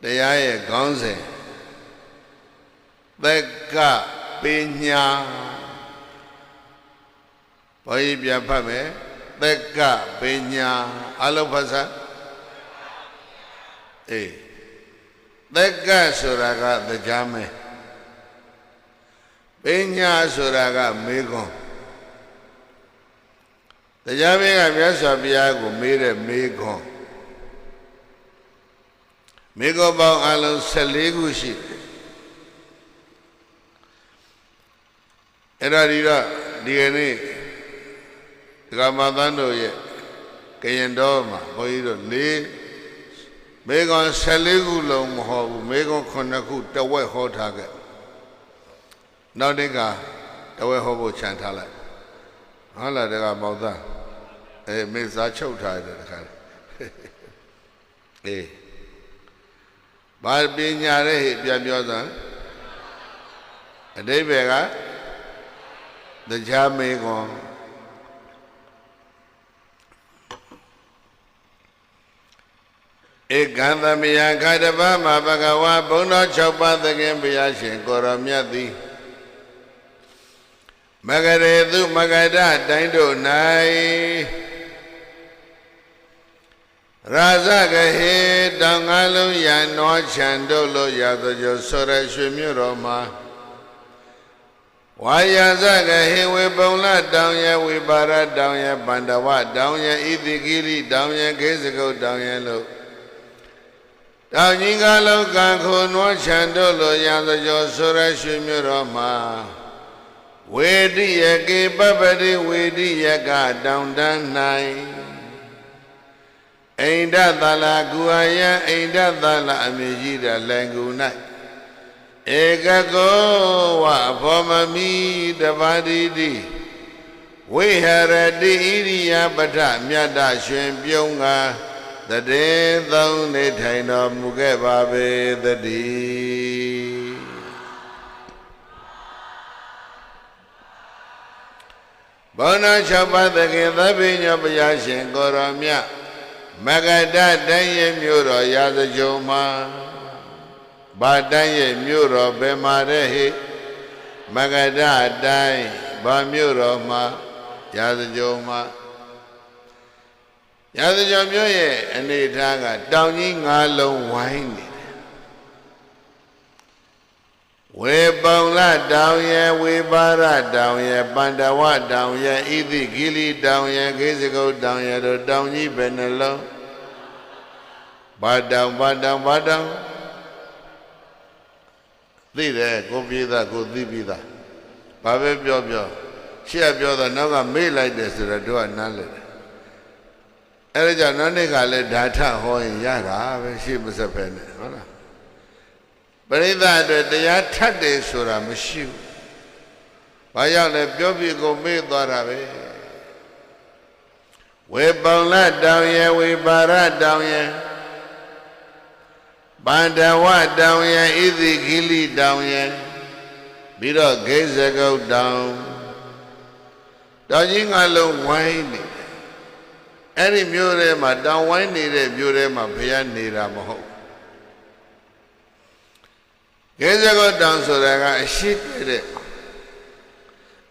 တရားရဲ့ခေါင်းစဉ်သက္ကပညာဘာကြီးပြန်ဖတ်မယ်သက္ကပညာအလုံးဖတ်စားသက္ကဆိုတာကတရားမဲပညာဆိုတာကမေခွန်းတရားမဲကမြတ်စွာဘုရားကိုမေးတဲ့မေခွန်းမေခွန်းပေါင်းအလုံး14ခုရှိတယ်အဲ့ဒါဒီကနေ့ဒကာမသန်းတို့ရဲ့ကရင်တော်မှာဘုန်းကြီးတို့မေခွန်း14ခုလုံးမဟောဘူးမေခွန်း9ခုတဝက်ဟောထားခဲ့နောက်တစ်ခါတဝက်ဟောဖို့ခြံထားလိုက်ဟုတ်လားဒကာမောင်သားမေစာချုပ်ထားတယ်တခါဘာပညာတဲ့ဟိပြန်ပြောစမ်းအဓိပ္ပာယ်ကတရားမေခွန်းဧကံသမယခတပမဘဂဝါဘုံတော်6ပါးသခင်ဘုရားရှင်ကိုရောမြတ်သည်မဂရေသူမဂဒတိုင်းတို့၌ရာဇဂဟေတောင်ငါလုံးရန်နွားချံတို့လို့ရသောကြောင့်ဆိုရရွှေမြို့တော်မှာဝါယာဇဂဟေဝေပုံလတောင်ရဝိပါရတောင်ရပန္တဝတောင်ရဣတိကိရိတောင်ရခေစကုတ်တောင်ရလို့တောင်ကြီးကလုံးကံခုနွားချံတို့လို့ရသောကြောင့်ဆိုရရွှေမြို့တော်မှာဝေတိယကေပပတိဝေတိယကတောင်တန်း၌အိန္ဒသလာကုအာယံအိန္ဒသလာအမေကြီးတဲ့လင်ကူ၌ဧကကောဝဘောမမိတပါတိတိဝိဟရတိဣရိယပဋ္ဌမြတ်တရွှင်ပြုံးကတတေသုံးနေထိုင်တော်မူခဲ့ပါပေသတည်းဘောနာ6ပါးသခင်သဗ္ဗညောဘုရားရှင်ကိုရောမြတ်မဂဒတိုင်းရဲ့မြို့တော်ရာဇကြုံမှာဘာတိုင်းရဲ့မြို့တော်ဘယ်မှာတဲ့ဟိမဂဒတိုင်းဘာမြို့တော်မှာရာဇကြုံမှာရာဇကြုံမြို့ရဲ့အနေထားကတောင်ကြီး9လုံးဝိုင်းနေတယ်ဝေပုံလတောင်ရဲ့ဝေပါရတောင်ရဲ့ပန္တဝတောင်ရဲ့ဣတိကိလိတောင်ရဲ့ခေစကုတ်တောင်ရဲ့တို့တောင်ကြီးဘယ်နှလုံးဘာတောင်သိတယ်ကိုပြေးသားကိုသိပြီးသားဘာပဲပြောရှေ့ပြောတာနောက်ကမေ့လိုက်တယ်ဆိုတော့တို့ကနားလဲတယ်အဲ့ဒါကြောင့်နောက်နေ့ကလည်းဓာထဟောရင်ရတာပဲရှေ့မစက်ဖဲနဲ့ဟုတ်လားပရိသတ်အတွက်တရားထပ်တယ်ဆိုတာမရှိဘူးဘာကြောင့်လဲပြောပြီးကိုမေ့သွားတာပဲဝေပုံလတောင်ရဲ့ဝေပါရတောင်ရဲ့ပန္တဝတောင်ရဲ့ဣတိခိလိတောင်ရဲ့ပြီးတော့ဂိဇဂုတ်တောင်ကြီး9လုံးဝိုင်းနေတယ်အဲ့ဒီမြို့ထဲမှာတောင်ဝိုင်းနေတဲ့မြို့ထဲမှာဘုရားနေတာမဟုတ်ဂိဇဂုတ်တောင်ဆိုတာကအရှိတဲ့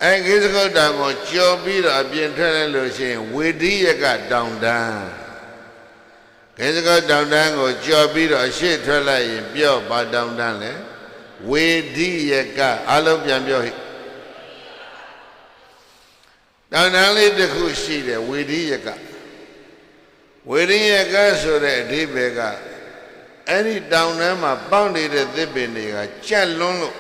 အဲ့ဂိဇဂုတ်တောင်ကိုကျော်ပြီးတော့အပြင်ထွက်လိုက်လို့ရှိရင်ဝေဒိယကတောင်တန်းခေစကုတ်တောင်တန်းကိုကျော်ပြီးတော့အရှိထွက်လိုက်ရင်ပြော့ပါတောင်တန်းလေဝေဒိယကအလုံးပြန်ပြောဟိတောင်တန်းလေးတစ်ခုရှိတယ်ဝေဒိယကဆိုတဲ့အဓိပ္ပာယ်ကအဲ့ဒီတောင်တန်းမှာပေါက်နေတဲ့သစ်ပင်တွေကကြက်လွန်းလို့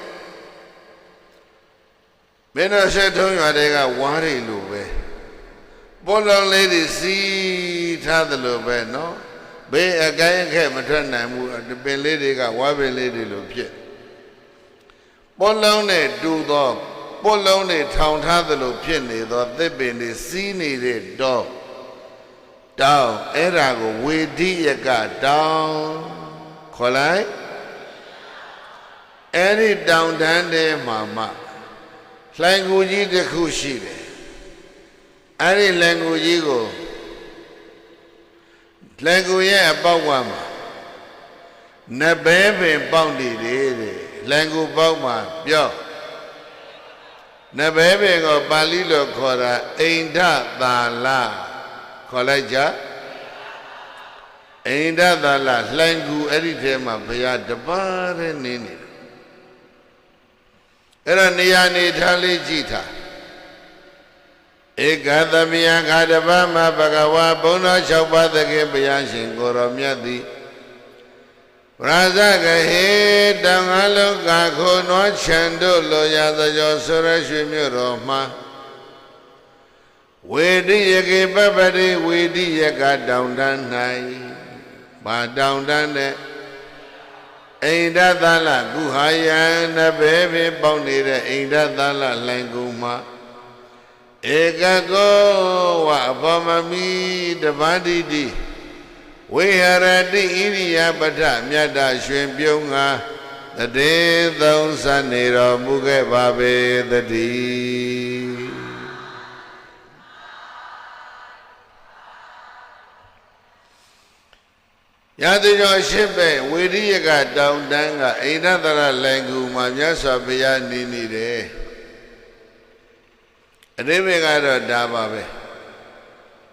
မင်းတို့ဆက်ထုံးရွာတွေကဝါးတွေလိုပဲပေါ်လောင်လေးတွေစီးထားသလိုပဲနော်ဘေးအကိုင်းအခက်မထွက်နိုင်ဘူးပင်လေးတွေကဝါးပင်လေးတွေလိုဖြစ်ပေါ်လောင်နဲ့တူသောပေါ်လောင်နဲ့ထောင်ထားသလိုဖြစ်နေသောသစ်ပင်တွေစီးနေတဲ့တောင်အဲ့ဒါကိုဝေဒိယကတောင်ခေါ်လိုက်အဲ့ဒီတောင်တန်းထဲမှာလှိုင်ကူကြီးတစ်ခုရှိတယ်အဲ့ဒီလှိုင်ကူကြီးကိုလှိုင်ကူရဲ့အပေါက်ဝမှာ နဘဲပင်ပေါက်နေတယ်တဲ့လန်ကူပေါက်မှာပြောနဘဲပင်ကိုပါဠိလိုခေါ်တာအိန္ဒသာလခေါ်လိုက်ကြအိန္ဒသာလလှန်ကူအဲ့ဒီထဲမှာဘုရားတပါးတည်းနေနေတယ်အဲ့တော့နေရာနေထားလေးကြည့်ထားဧကသမယခါတပမဘဂဝါဘုံတော်၆ပါးသခင်ဘုရားရှင်ကိုရောမြတ်သည်ပရာဇဂဟေတံငါလောကခိုနွားချံတို့လိုရာသကြောဆိုရရွှေမြို့တော်မှာဝေတိယကေပပတိဝေတိယကတောင်တန်း၌ဘာတောင်တန်းနဲ့အိန္ဒသလကုဟာယံနဘဲပင်ပေါက်နေတဲ့အိန္ဒသလလှိုင်ကူမှာဧကကောဝအဘောမမီတပန္တိတိဝိဟရတိဣရိယပထမြတ်တာရွှင်ပြုံးငါတည်သုံးစနေတော်မူခဲ့ပါပေတည်းရသကျော်ရှိပဲဝေရိယကတောင်တန်းကအိန္ဒသရလိုင်ကူမှာမြတ်စွာဘုရားနေနေတယ်အတိပ္ပယ်ကတော့ဒါပါပဲ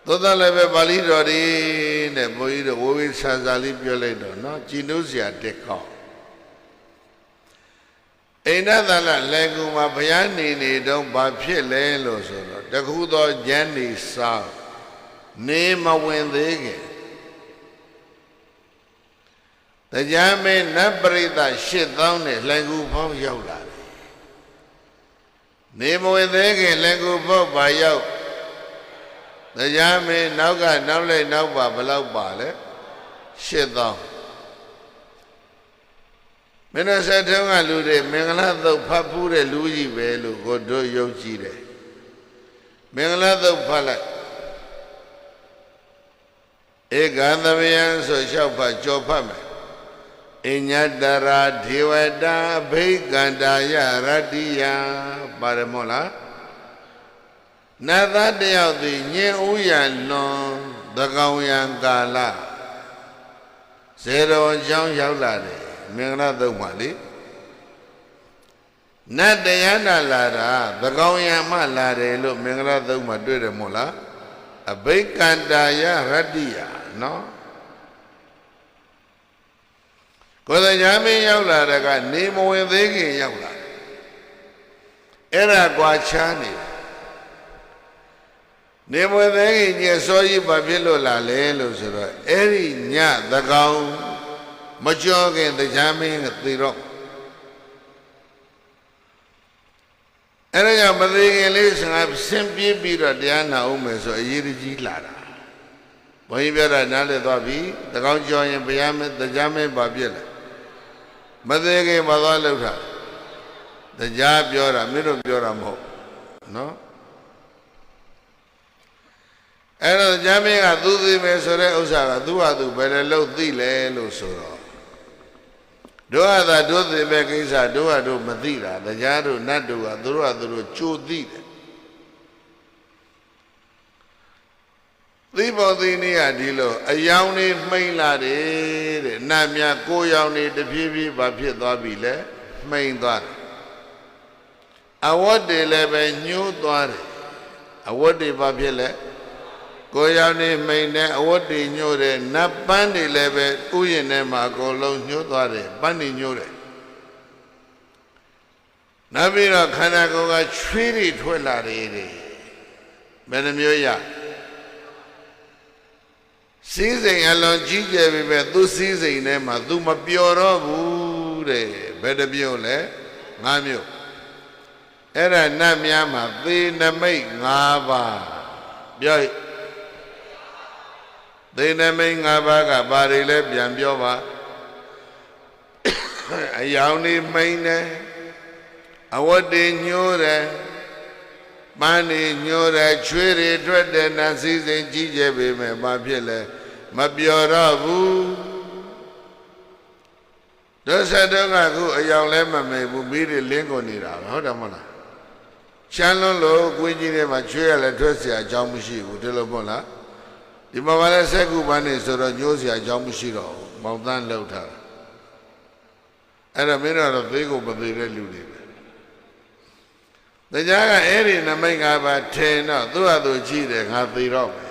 သို့တော်လည်းပဲပါဠိတော်ဒီနဲ့ဘုန်းကြီးတို့ဝေဝေဆာဆာလေးပြောလိုက်တော့နော်ကြည်နိုးစရာတက်ခေါက်အိန္ဒသလလိုင်ကူမှာဘုရားနေနေတော့ဘာဖြစ်လဲလို့ဆိုတော့တခုသောဉာဏ်နေစားနေမဝင်သေးခင်တရားမင်းနတ်ပရိသတ်8000နဲ့လှန်ကူဖောက်ရောက်လာတယ်နေမဝင်သေးခင်လှန်ကူဖောက်ပါရောက်တရားမင်းနောက်ကနောက်လိုက်နောက်ပါဘယ်လောက်ပါလဲ8000မင်းတို့ဆက်ထုံးကလူတွေမင်္ဂလာသုတ်ဖတ်ဖူးတဲ့လူကြီးပဲလို့ကိုတို့ယုံကြည်တယ်မင်္ဂလာသုတ်ဖတ်လိုက်ဧကသမယံဆိုလျှောက်ဖတ်ကြော်ဖတ်မယ်အညတရာဒေဝတာဘိကန္တာယရတ္တိယပါရမောလားနတ်သားတယောက်သည်ညင်ဥယံလွန်သကောင်ယံကာလဇေတော်ကျောင်းရောက်လာတယ်မင်္ဂလာသုံးပါလေနတ်တရားနာလာတာသကောင်ယံမှလာတယ်လို့မင်္ဂလာသုံးပါတွေ့တယ်မို့လားအဘိကန္တာယရတ္တိယနော်ကိုယ်တရားမင်းရောက်လာတဲ့ကနေမဝင်သေးခင်ရောက်လာအဲ့ဒါကွာချမ်းနေမဝင်သေးခင်ညစောကြီးဘာဖြစ်လို့လာလဲလို့ဆိုတော့အဲ့ဒီညသကောင်မကြောခင်တရားမင်းကသေတော့အဲ့ဒါကြောင့်မသေးခင်လေးဆင်ပြေးပြီးတော့တရားနာအောင်မယ်ဆိုအရေးကြီးလာတာဘုန်းကြီးပြောတာနားလည်သွားပြီသကောင်ကြောရင်ဘုရားမင်းတရားမင်းဘာဖြစ်လဲမသေးခင်မသွားလောက်တာတရားပြောတာမင်းတို့ပြောတာမဟုတ်နော်အဲ့တော့တရားမင်းကသူသိမယ်ဆိုတဲ့ဥစ္စာကသူ့ဟာသူဘယ်လိုလုပ်သိလဲလို့ဆိုတော့တို့ဟာသာတို့သိမဲ့ကိစ္စတို့ဟာတို့မသိတာတရားတို့နတ်တို့ကသူတို့ဟာသူတို့ကြိုသိတယ်သိဖို့သိနေရဒီလိုအယောင်နေမှိန်လာတယ်တဲ့နတ်မြတ်ကိုယောင်နေတဖြည်းဖြည်းဘာဖြစ်သွားပြီလဲမှိန်သွားတယ်အဝတ်တွေလည်းပဲညှိုးသွားတယ်အဝတ်တွေဘာဖြစ်လဲကိုယောင်နေမှိန်တယ်အဝတ်တွေညှိုးတယ်နတ်ပန်းတွေလည်းပဲဥယျာဉ်ထဲမှာအကုန်လုံးညှိုးသွားတယ်ပန်းတွေညှိုးတယ်နောက်ပြီးတော့ခန္ဓာကိုယ်ကချွေးတွေထွက်လာတယ်တဲ့ဘယ်နှမျိုးရစည်းစိမ်အလွန်ကြီးကျယ်ပြီပဲသူစည်းစိမ်ထဲမှာသူမပျော်တော့ဘူးတဲ့ဘယ်တစ်မျိုးလဲ5မျိုးအဲ့ဒါနတ်များမှာသေနမိတ်5ပါးပြောသေနမိတ်5ပါးကဘာတွေလဲပြန်ပြောပါအယောင်နေမိန်တယ်အဝတ်တွေညှိုးတယ်ပန်းတွေညှိုးတယ်ချွေးတွေထွက်တယ်နတ်စည်းစိမ်ကြီးကျယ်ပြီမဲ့ဘာဖြစ်လဲမပြောတော့ဘူးဒုစရတော့ကခုအယောင်လဲမမေဘူးပြီးတွေလင်းကုန်နေတာပဲဟုတ်တယ်မဟုတ်လားရှမ်းလွန်းလို့ကိုင်းကြီးထဲမှာချွေးရလဲထွက်เสียအကြောင်းမရှိဘူးဒီလိုပေါ့လားဒီမှာလည်းစက်ကူပန်းနေဆိုတော့ညှိုးเสียအကြောင်းမရှိတော့ဘူးမောင်တန်းလှုပ်ထားတာ အဲ့တော့မင်းတို့တော့သေးကိုမသေးတဲ့လူတွေပဲတရားကအဲ့ဒီနမိတ်၅ပါးထင်တော့သူ့ဟာသူကြည့်တယ်ငါသေတော့မယ်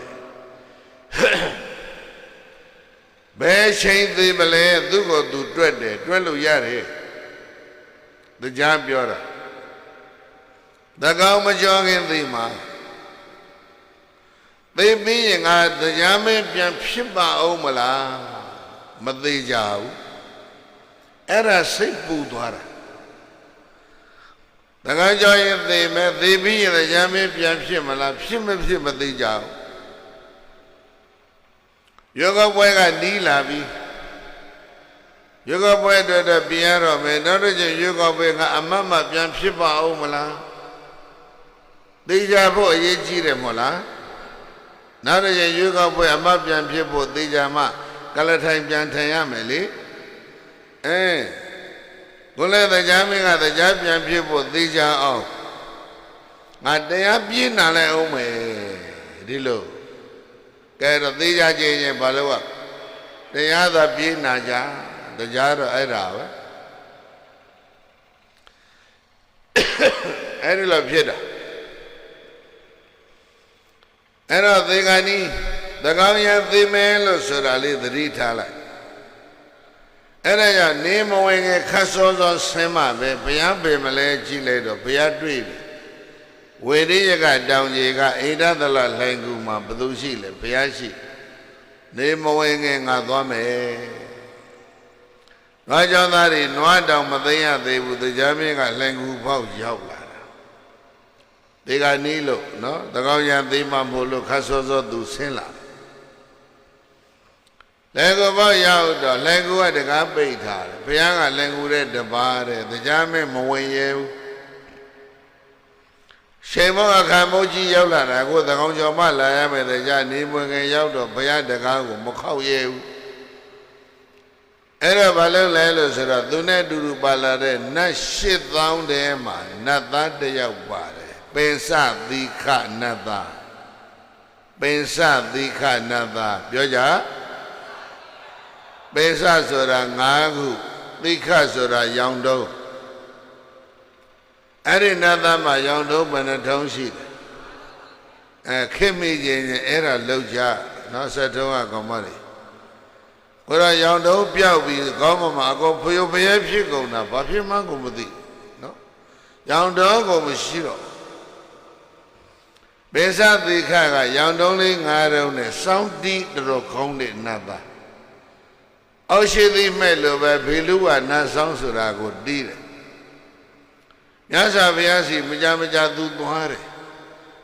ဘယ်ချိန်သေးမလဲသူ့ကိုသူတွက်တယ်တွက်လို့ရတယ်တရားပြောတာတကောင်းမကြောခင်သိမှာသိပြီးရင်ငါတရားမင်းပြန်ဖြစ်ပါအောင်မလားမသေးကြဘူးအဲ့ဒါစိတ်ပူသွားတာတကောင်းကြောရင်သိမယ်သိပြီးရင်တရားမင်းပြန်ဖြစ်မလားဖြစ်မဖြစ်မသေးကြဘူးယောဂပွဲကနီးလာပြီယောဂပွဲအတွက်တော့ပြင်ရတော့မယ်နောက်တစ်ချိန်ယောဂပွဲကအမတ်မပြန်ဖြစ်ပါအောင်မလားသိကြဖို့အရေးကြီးတယ်မို့လားနောက်တစ်ချိန်ယောဂပွဲအမတ်ပြန်ဖြစ်ဖို့သိကြမှကလထိုင်ပြန်ထိုင်ရမယ်လေကိုလည်းတရားမင်းကတရားပြန်ဖြစ်ဖို့သိကြအောင်ငါတရားပြင်းနာလိုက်အောင်မယ်ဒီလိုကဲတော့သိကြခြင်းဘာလို့ကတရားသာပြင်းနာကြတရားတော့အဲ့ဒါပဲအဲ့ဒီလိုဖြစ်တာအဲ့တော့သေခါနီးသကောင်းရသိမယ်လို့ဆိုတာလေးသတိထားလိုက်အဲ့ဒါကြောင့်နေမဝင်ငယ်ခတ်စောစောဆင်းမှပဲဘုရားပေမလဲကြည့်လိုက်တော့ဘုရားတွေ့ပြီဝေရိယကတောင်ကြီးကအိန္ဒသလလှိုင်ကူမှာဘသူရှိလဲဘုရားရှိနေမဝင်ငယ်ငါသွားမယ်ငါကြောင့်သားတွေနွားတောင်မသိရသေးဘူးတရားမင်းကလှိုင်ကူပေါက်ရောက်လာတာဒီကနီးလို့နော်တကောင်းရသိမှမို့လို့ခတ်စောစောသူဆင်းလာလေကိုပေါက်ရောက်တော့လေကူကတကားပိတ်ထားတယ်ဘုရားကလေကူတဲ့တပါးတဲ့တရားမင်းမဝင်ရဘူးရှင်မောအခါမိုးကြီးရောက်လာတာကိုသကောင်းကျော်မှလာရမယ်တရားနေမွေငယ်ရောက်တော့ဘုရားတကားကိုမခောက်ရဲဘူးအဲ့တော့ဘာလို့လဲလို့ဆိုတော့သူနဲ့အတူတူပါလာတဲ့နတ်8000တဲမှာနတ်သားတစ်ယောက်ပါတယ်ပင်စသီခနတ်သားပင်စသီခနတ်သားပြောကြပင်စဆိုတာ5ခုသီခဆိုတာရောင်တုံးအဲ့ဒီနတ်သားမှာရောင်တုံးဘယ်နှထုံးရှိတယ်ခင်မိခြင်းအဲ့ဒါလောက်ကြနော်ဆက်ထုံးကကောင်းပါလေဘုရားရောင်တုံးပြောက်ပြီးကောင်းမှာအကုန်ဖျို့ဖျဲဖြစ်ကုန်တာဘာဖြစ်မှန်းကိုမသိနော်ရောင်တုံးကိုမရှိတော့ပင်စသီခကရောင်တုံးလေး9တုံးနဲ့စောင်းတီးတော်ခေါင်းတဲ့နတ်သားအောက်ရှိသည်မဲ့လို့ပဲဘေလူကနတ်ဆောင်ဆိုတာကိုတီးတယ်မြတ်စွာဘုရားစီမကြမကြသူသွားတယ်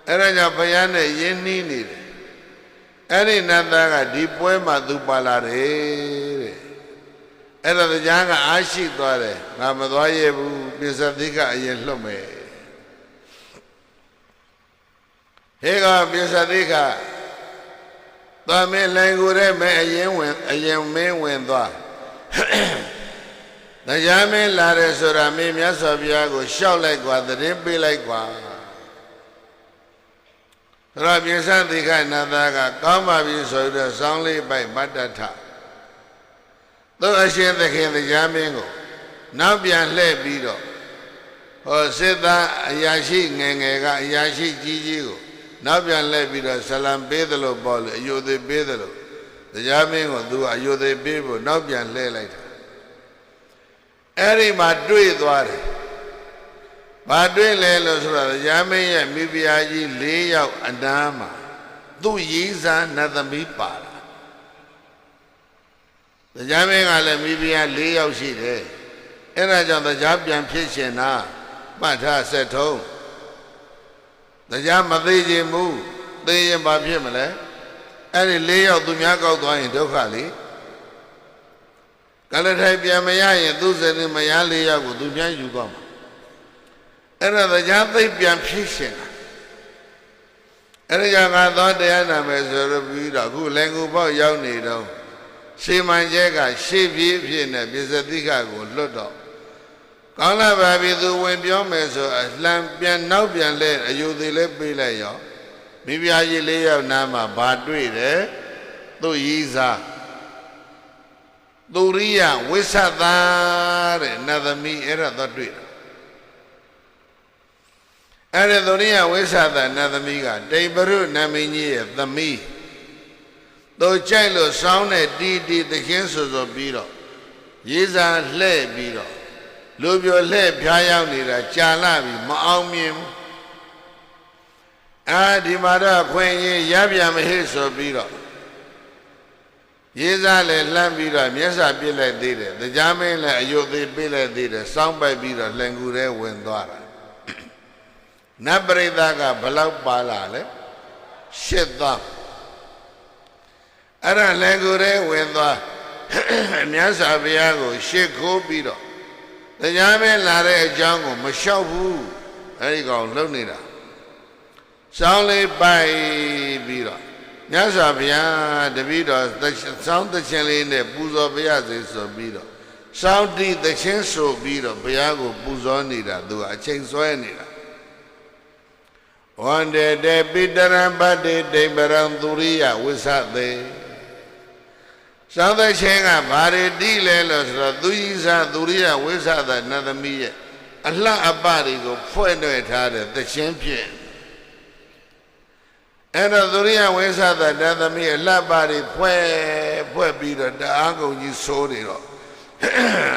အဲ့ဒါကြောင့်ဘုရားနဲ့ယဉ်နီးနေတယ်အဲ့ဒီနတ်သားကဒီပွဲမှာသူပါလာတယ်တဲ့အဲ့ဒါတရားကအားရှိသွားတယ်ငါမသွားရဘူးပိစသိကအရင်လွတ်မယ်ဟေကပိစသိကသွားမင်းလိုင်ကိုရဲမဲအရင်မင်းဝင်သွားတရားမင်းလာတယ်ဆိုတာမင်းမြတ်စွာဘုရားကိုရှောက်လိုက်ကွာသတင်းပေးလိုက်ကွာဆိုတော့ပိစသိကနတ်သားကကောင်းပါပြီဆိုတော့စောင်းလေးပိုက်မတ္တထသူအရှင်သခင်တရားမင်းကိုနောက်ပြန်လှည့်ပြီးတော့ဟောစစ်သားအရာရှိငယ်ငယ်ကအရာရှိကြီးကြီးကိုနောက်ပြန်လှည့်ပြီးတော့ဆလံပေးသလိုပေါ့လေအယုသေးပေးသလိုတရားမင်းကိုသူကအယုသေးပေးဖို့နောက်ပြန်လှည့်လိုက်တာအဲ့ဒီမှာတွေ့သွားတယ်ဘာတွေ့လဲလို့ဆိုတော့တရားမင်းရဲ့မိဖုရားကြီး4ယောက်အနားမှာသူ့ရည်စားနတ်သမီးပါလာတရားမင်းကလည်းမိဖုရား4ယောက်ရှိတယ်အဲ့ဒါကြောင့်တရားပြန်ဖြစ်ရှင်တာမှတ်ထားဆက်ထုံးတရားမသေးခြင်းမူသေရင်ဘာဖြစ်မလဲအဲ့ဒီ4ယောက်သူများကောက်သွားရင်ဒုက္ခလေကလထိုင်ပြန်မရရင်သူစနေမရ4ယောက်ကိုသူပြန်ယူသွားမှာအဲ့ဒါတရားသိပြန်ဖြစ်ရှင်တာအဲ့ဒါကြောင့်ငါသောတရားနာမယ်ဆိုတော့ပြီးတော့အခုလင်ကူပေါက်ရောက်နေတော့ရှေးမှန်ကျဲကရှေးပြေးဖြစ်နေပြစ္စတိခကိုလွတ်တော့ကောင်းလာပါပြီသူဝင်ပြောမယ်ဆိုအလှမ်းပြန်နောက်ပြန်လဲအယုသေးလဲပေးလိုက်ရောမိဖုရားကြီး4ယောက်နားမှာဘာတွေ့တယ်သူ့ရည်စား သူရိယဝိသသာတဲ့နတ်သမီးအဲ့ဒါတော့တွေ့တာအဲ့ဒီသူရိယဝိသသာနတ်သမီးကတိမ်ပရုနတ်မင်းကြီးရဲ့သမီးသူကြိုက်လို့စောင်းတဲ့တီတီသခင်ဆိုပြီးတော့ရေးစားလှဲ့ပြီးတော့လူပြိုလှဲ့ဖျားရောက်နေတာကြာလာပြီမအောင်မြင်ဘူးဒီမှာတော့ခွင့်ရင်ရပြန်မဟိဆိုပြီးတော့ရေးစားလည်းလှမ်းပြီးတော့မျက်စာပြစ်လိုက်သေးတယ်တရားမင်းလည်းအယုတ်သေးပြစ်လိုက်သေးတယ်စောင်းပိုက်ပြီးတော့လှန်ကူထဲဝင်သွားတာနတ်ပရိသတ်ကဘလောက်ပါလာလဲ8သောင်းအဲ့ဒါလှန်ကူထဲဝင်သွားမြတ်စွာဘုရားကိုရှစ်ခိုးပြီးတော့တရားမင်းလာတဲ့အကြောင်းကိုမလျှောက်ဘူးအဲ့ဒီကောင်လုံနေတာစောင်းလေးပိုက်ပြီးတော့မြတ်စွာဘုရားတပည့်တော်စောင်းသခြင်းလေးနဲ့ပူဇော်ပြရစေဆိုပြီးတော့စောင်းတိသခြင်းဆိုပြီးတော့ဘုရားကိုပူဇော်နေတာသူကအချိန်ဆွဲနေတာဝန္တေတေပိတရံပတ္တိဒိဗရံသူရိယဝိသသေစောင်းသခြင်းကဘာတွေတိလဲလို့ဆိုတော့သူကြီးစားသူရိယဝိသသနတ်သမီးရဲ့အလှအပတွေကိုဖွဲ့နှွယ်ထားတဲ့သခြင်းဖြင့်အဲ့တော့သူရိယဝိသသနတ်သမီးအလှပတွေဖွဲ့ပြီးတော့တအားကုန်ကြီးဆိုးနေတော့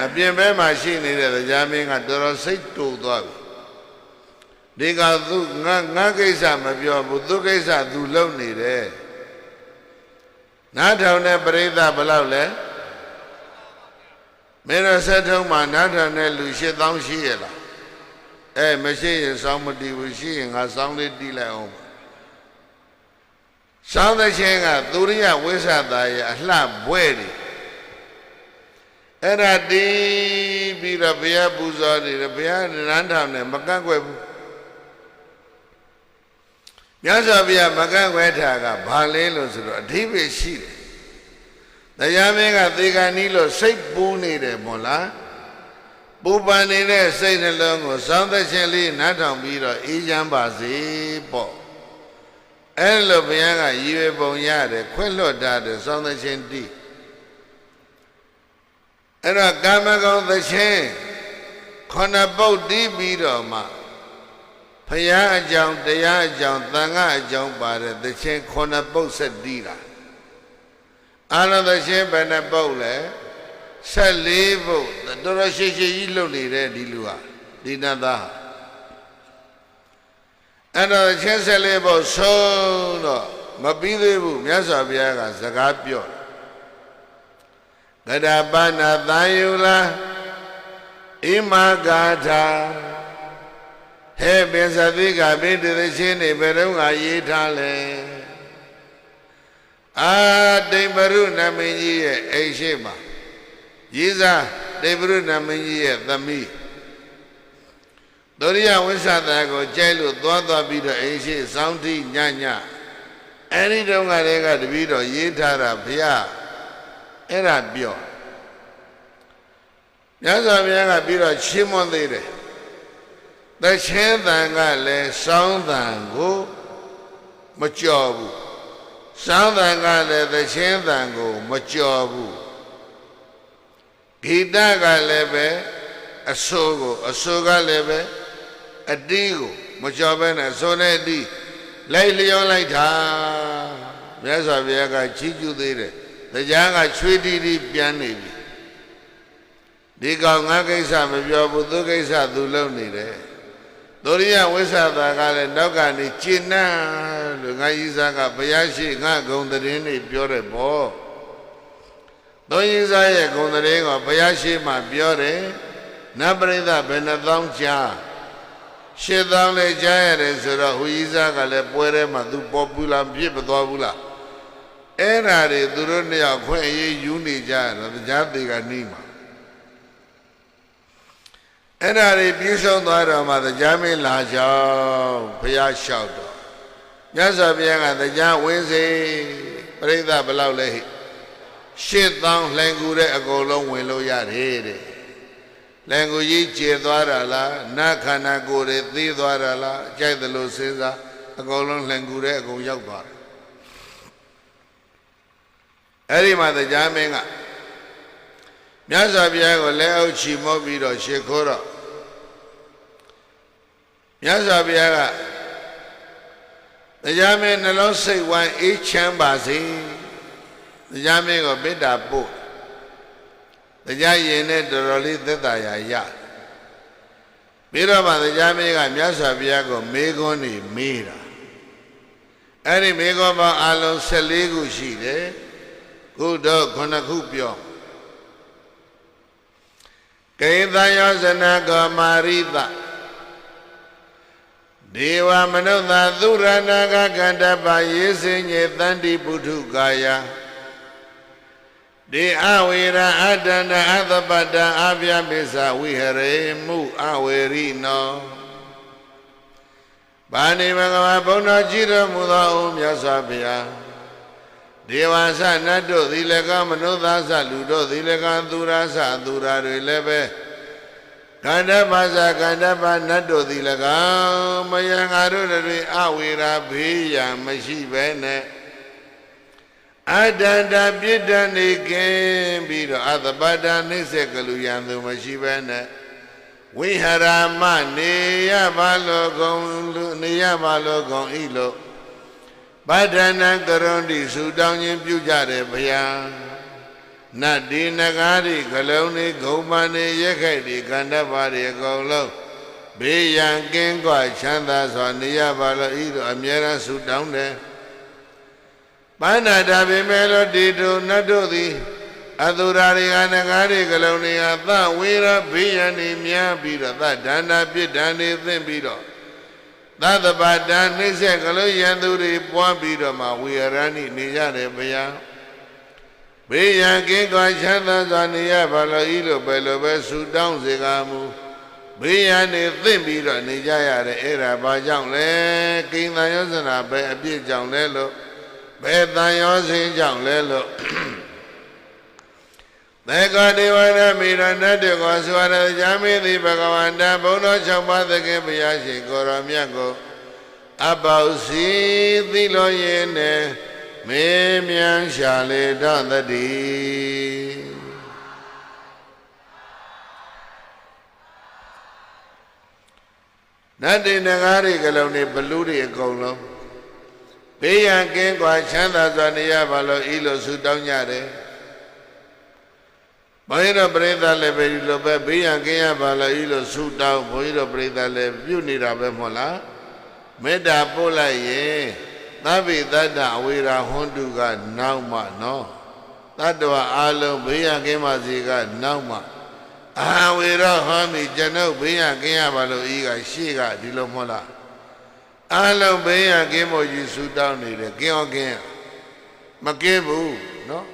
အပြင်ဘက်မှာရှိနေတဲ့တရားမင်းကတော်တော်စိတ်တူသွားပြီဒီကသူငါကိစ္စမပြောဘူးသူကိစ္စသူလုပ်နေတယ်နားထောင်တဲ့ပရိသတ်ဘယ်လောက်လဲမင်းတို့ဆက်ထုံးမှာနားထောင်တဲ့လူ8000ရှိရလားမရှိရင်စောင်းမတီးဘူးရှိရင်ငါစောင်းလေးတီးလိုက်အောင်စောင်းတဲ့ချင်းကသူရိယဝိသသာရဲ့အလှဘွဲတွေအဲ့ဒါတီးပြီးတော့ဘုရားပူဇော်နေတယ်ဘုရားနန်းထောင်နဲ့မကန့်ကွက်ဘူးမြတ်စွာဘုရားမကန့်ကွက်တာကဘာလဲလို့ဆိုတော့အဓိပ္ပာယ်ရှိတယ်တရားမင်းကသေကံနီးလို့စိတ်ပူနေတယ်မို့လားပူပန်နေတဲ့စိတ်နှလုံးကိုစောင်းသခြင်းလေးနားထောင်ပြီးတော့အေးချမ်းပါစေပေါ့အဲ့လိုဘုရားကရည်ရွယ်ပုံရတယ်ခွင့်လွတ်တာတဲ့စောင်းသခြင်းတိအဲ့တော့ကာမဂုဏ်သခြင်းခொနပုတ်တီးပြီးတော့မှဘုရားအကြောင်းတရားအကြောင်းသံဃာအကြောင်းပါတဲ့သခြင်းခொနပုတ်ဆက်တီးတာအာရသခြင်းဘယ်နှပုတ်လဲ14ပုတ်တော်တော်ရှိရှိကြီးလှုပ်နေတဲ့ဒီလူဟာဒီနတ်သားအဲ့တော့ချင်း14ပုတ်ဆုံးတော့မပြီးသေးဘူးမြတ်စွာဘုရားကစကားပြောတယ်ဂဒပနာသံယုလာဣမဂါထာဟဲ့ပင်စသိကပိတသချင်းနေဘယ်တော့ငါရေးထားလဲတိမ်ပရုနတ်မင်းကြီးရဲ့အိမ်ရှိမှာရေးစားတိမ်ပရုနတ်မင်းကြီးရဲ့သမီးဒုရိယဝိသသာကိုကြိုက်လို့သွားပြီးတော့အိမ်ရှိစောင်းတိညအဲ့ဒီတုန်းကတည်းကတပည့်တော်ရေးထားတာဘုရားအဲ့ဒါပြောမြတ်စွာဘုရားကပြီးတော့ချီးမွမ်းသေးတယ်သခြင်းတန်ကလည်းစောင်းတန်ကိုမကြော်ဘူးစောင်းတန်ကလည်းသခြင်းတန်ကိုမကြော်ဘူးဂီတကလည်းပဲအဆိုကလည်းပဲအတီးကိုမကြော်ဘဲနဲ့အဆိုနဲ့အတီးလိုက်လျောလိုက်တာမြတ်စွာဘုရားကချီးကျူးသေးတယ်တရားကချွေးတီးတီးပြန်နေပြီဒီကောင်ငါကိစ္စမပြောဘူးသူကိစ္စသူလုပ်နေတယ်ဒုရိယဝိသသာကလည်းနောက်ကနေကျင့်နှံ့လို့ငါကြီးစားကဘုရားရှိငါဂုံတရင်တွေပြောတယ်ပေါ့ဒုကြီးစားရဲ့ဂုံတရင်ကဘုရားရှိမှပြောတယ်နတ်ပရိသတ်ဘယ်နှသောင်းကြား8000လည်းကြားရတယ်ဆိုတော့ဟူကြီးစားကလည်းပွဲထဲမှာသူပေါ်ပူလာပြစ်မသွားဘူးလားအဲ့ဓာတွေသူတို့နှစ်ယောက်ခွင့်အရေးယူနေကြတော့တရားသေးကနှီးမှာအဲ့ဒါတွေပြည့်စုံသွားတော့မှတရားမင်းလာကြောင်းဘုရားလျှောက်တော့မြတ်စွာဘုရားကတရားဝင်စေပရိသတ်ဘယ်လောက်လဲ8000လှန်ကူတဲ့အကုန်လုံးဝင်လို့ရတယ်တဲ့လှန်ကူကြီးကျေသွားတာလားနတ်ခန္ဓာကိုယ်တွေသိသွားတာလားကြိုက်တယ်လို့စဉ်းစားအကုန်လုံးလှန်ကူတဲ့အကုန်ရောက်သွားတယ်အဲ့ဒီမှာတရားမင်းက မြတ်စွာဘုရားကိုလက်အုပ်ချီမောပြီးတော့ရှေခိုးတော့မြတ်စွာဘုရားကတရားမင်းနှလုံးစိတ်ဝမ်းအေးချမ်းပါစေတရားမင်းကိုမေတ္တာပို့တရားရင်နဲ့တော်တော်လေးသက်သာရာရပြီးတော့မှတရားမင်းကမြတ်စွာဘုရားကိုမေးခွန်းနေမေးတာအဲ့ဒီမေးခွန်းပေါင်းအလုံး14ခုရှိတယ်ခုတော့9ခုပြောကိသယောဇနကောမာရိတဒေဝမနုဿသုရဏကကန္တပယေစင်ညေတန္တိပုထုကာယဒေအဝေရအတန္တအသပတ္တအဗျာပိစ္ဆဝိဟရေမှုအဝေရိနောဘာနိဘဂဝါဘုန်းတော်ကြည်တော်မူသောအိုမြတ်စွာဘုရားဒေဝဆနတ်တို့သည်လည်းကမနုဿဆလူတို့သည်လည်းကသူရဆသူရတွေလည်းပဲကန္တပါဇာကန္တပါနတ်တို့သည်၎င်းမယံငါတို့တွေအဝေရာဘေးရန်မရှိပဲနဲ့အတန္တပြစ်ဒဏ်နေကင်းပြီးတော့အသပတ္တနှိစ္စကလူရန်သူမရှိပဲနဲ့ဝိဟရာမနေရပါလောကုံနေရပါလောကုံဤလို့ဗဒ္ဒနာကရွန်တိဆုတောင်းခြင်းပြုကြတယ်ဘုရားနတ်ဒီနဂါရီဂလုံးနေဂုံမနေရက်ခိုက်ဒီကန္တပါရီအကုန်လုံးဘေးရန်ကင်းကွာချမ်းသာစွာနေရပါလို့ဤတို့အမြဲတမ်းဆုတောင်းတယ်ပန္နာတာပေမဲ့လို့ဒီတို့နတ်တို့သည်အသူရာရီကနဂါရီဂလုံးနေအသဝေရဘေးရန်နေများပြီးတော့သဒန္တာပြစ်ဒဏ်နေသင့်ပြီးတော့သတ္တပါဒံနှိစ္စကလေးယံသူတွေပွားပြီးတော့မှဝေရဏိနေကြတယ်ဘုရားဘေးရန်ကင်းကွာချမ်းသာစွာနေရပါလို့ဤလိုပဲလိုပဲဆုတောင်းစေကားမူဘေးရန်နေသင့်ပြီးတော့နေကြရတယ်အဲ့ဒါဘာကြောင့်လဲကိဉ္စယောဇနာပဲအပြစ်ကြောင့်လဲလို့ဘယ်တန်ရောစင်းကြောင့်လဲလို့သေကဒေဝရမိရဏတေကောဆွာရဇာမေတိဘဂဝန္တဘုံတော်6ပါးသခင်ဘုရားရှင်ကိုရောမြတ်ကိုအပေါစီသိလို့ရင်နဲ့မေမြန်ရှာလေတော့တတိနတ်တေနဂါရီကလုံးနေဘလူတွေအကုန်လုံးဘေးရန်ကင်းကွာချမ်းသာစွာနေရပါလို့ဤလိုဆုတောင်းကြတယ်ဘုန်းကြီးတို့ပြိဿလည်းပဲဒီလိုပဲဘေးရန်ကင်းရပါလို့ဤလိုဆုတောင်းဘုန်းကြီးတို့ပြိဿလည်းပြုနေတာပဲမဟုတ်လားမေတ္တာပို့လိုက်ရင်သဗ္ဗေတ္တအဝေရာဟွန်တုကနောက်မှနော်တတ္တဝအလုံးဘေးရန်ကင်းပါစေကနောက်မှအာဝေရဟောမိကျွန်ုပ်ဘေးရန်ကင်းရပါလို့ဤကရှေ့ကဒီလိုမဟုတ်လားအလုံးဘေးရန်ကင်းဖို့ယူဆုတောင်းနေတယ်ကင်းအောင်ကင်းမကင်းဘူးနော်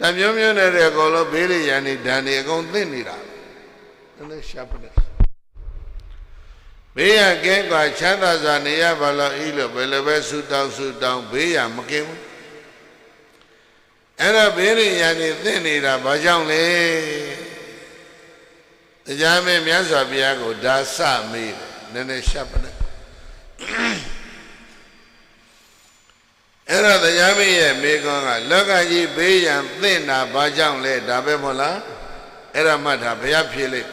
တမျိုးမျိုးနဲ့တဲ့အကုန်လုံးဘေးရန်နေဓာန်နေအကုန်သိနေတာလည်းရှာပတယ်ဘေးရန်ကင်းကွာချမ်းသာစွာနေရပါလို့ဤလိုဘယ်လိုပဲဆုတောင်းဘေးရန်မကင်းဘူးအဲ့တော့ဘေးရန်နေသိနေတာဘာကြောင့်လဲတရားမင်းမြတ်စွာဘုရားကိုဒါစမေးတယ်နည်းနည်းရှာပတယ်အဲ့တော့တရားမင်းရဲ့မိကွန်းကလောကကြီးဘေးရန်သိတာဘာကြောင့်လဲဒါပဲမဟုတ်လားအဲ့ဒါမှဒါဘုရားဖြေလိုက်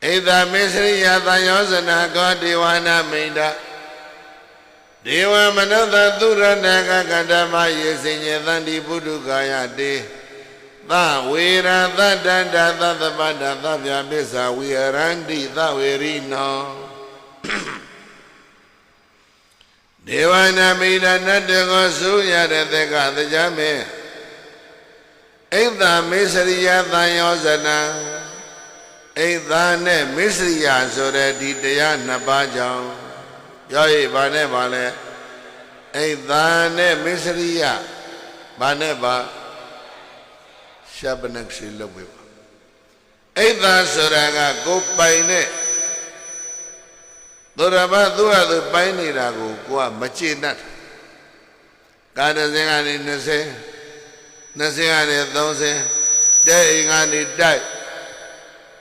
ဣဒာမေစရိယသံယောဇနာကောဒေဝနာမိန္ဒဒေဝမနုဿသုရဏကကန္တမယေစင်ညေသန္တိပုထုကာယတေသဝေရသတ္တန္တသတ္တပတ္တသဗ္ဗပစ္ဆဝိဟရန္တိသဝေရိနောဒေဝနာမိန္ဒနတ္တကိုသုရတဲ့သက်ကတရားမေဣဒာမေစရိယသံယောဇနာဣသာနဲ့မစ္စရိယဆိုတဲ့ဒီတရားနှစ်ပါးကြောင့်ပြောရပါနဲ့ပါလဲဣသာနဲ့မစ္စရိယဘာနဲ့ပါရှပနက်ရှိလုပ်ပေးပါဣသာဆိုတာကကိုပိုင်နဲ့သူရဘသူ့ဟာသူပိုင်နေတာကိုကိုကမကျေနပ်ကာတဇင်ကနေ20ကနေ30တဲ့အိမ်ကနေတိုက်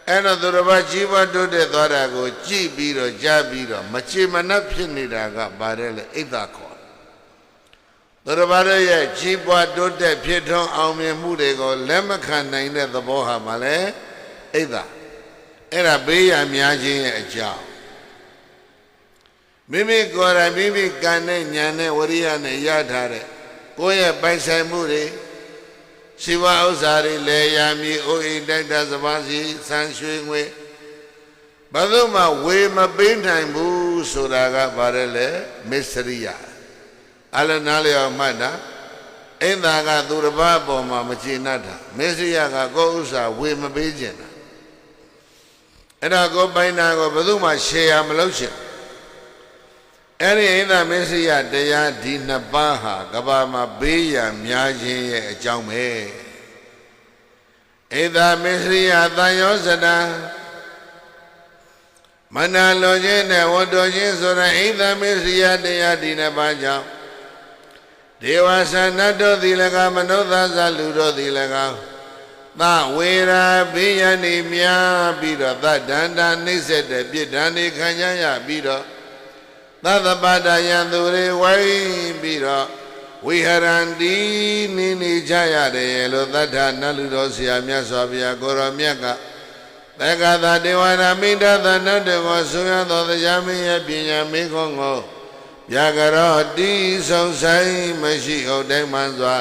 အဲ့တော့သူတစ်ပါးကြီးပွားတိုးတက်သွားတာကိုကြည့်ပြီးတော့ကြားပြီးတော့မချေမနှက်ဖြစ်နေတာကဘာလဲလဲဣဒ္ဓခေါ်သူ သူတစ်ပါးရဲ့ကြီးပွားတိုးတက်ဖြစ်ထွန်းအောင်မြင်မှုတွေကိုလက်မခံနိုင်တဲ့သဘောဟာမှလည်းအိဒါအဲ့ဒါဘေးရန်များခြင်းရဲ့အကြောင်းမိမိကိုယ်တိုင်မိမိကံနဲ့ဉာဏ်နဲ့ဝရိယနဲ့ရထားတဲ့ကိုယ့်ရဲ့ပိုင်ဆိုင်မှုတွေရှိဝဥစ္စာတွေလေယာမြေအိုးအိမ်တိုက်တာစပါးစီဆန်းရွှေငွေဘာလို့မှဝေမပေးနိုင်ဘူးဆိုတာကဘာလဲလဲမစ္စရိယအလနာလျော်မှတ်တာအိမ်သာကသူတစ်ပါးအပေါ်မှာမကျေနပ်တာမစ္စရိယကကိုယ်ဥစ္စာဝေမပေးခြင်းတာအဲ့ဒါကိုပိုင်တာကိုဘယ်သူမှရှယ်ယာမလုပ်ချင်အဲ့ဒီအိမ်သာမစ္စရိယတရားဒီနှစ်ပါးဟာကဘာမှာဘေးရန်များခြင်းရဲ့အကြောင်းပဲအိမ်သာမစ္စရိယသံယောဇတာမနာလိုခြင်းနဲ့ဝတ္တော်ခြင်းဆိုတဲ့အိမ်သာမစ္စရိယတရားဒီနှစ်ပါးကြောင့်ဒေဝဆန္ဒတို့သည်၎င်းမနုဿသလူတို့သည်၎င်းသဝေရာဘေးရန်နေများပြီးတော့သဒန္တာနှိမ့်ဆက်တဲ့ပြစ်ဒဏ်တွေခံကြရပြီးတော့သသပတယံသူတွေဝိုင်းပြီးတော့ဝိဟရန္တိနေကြရတယ်လို့သတ္ထနလူတော်ဆရာမြတ်စွာဘုရားကိုရောမြတ်ကသက္ကသဒေဝနာမိတ္တသနတ်တေကိုဆိုရသောတရားမင်းရဲ့ပညာမေခွန်းကိုဗျာကရောတိဆုံးဆိုင်မရှိဟုတ်တိုင်းမှန်စွာ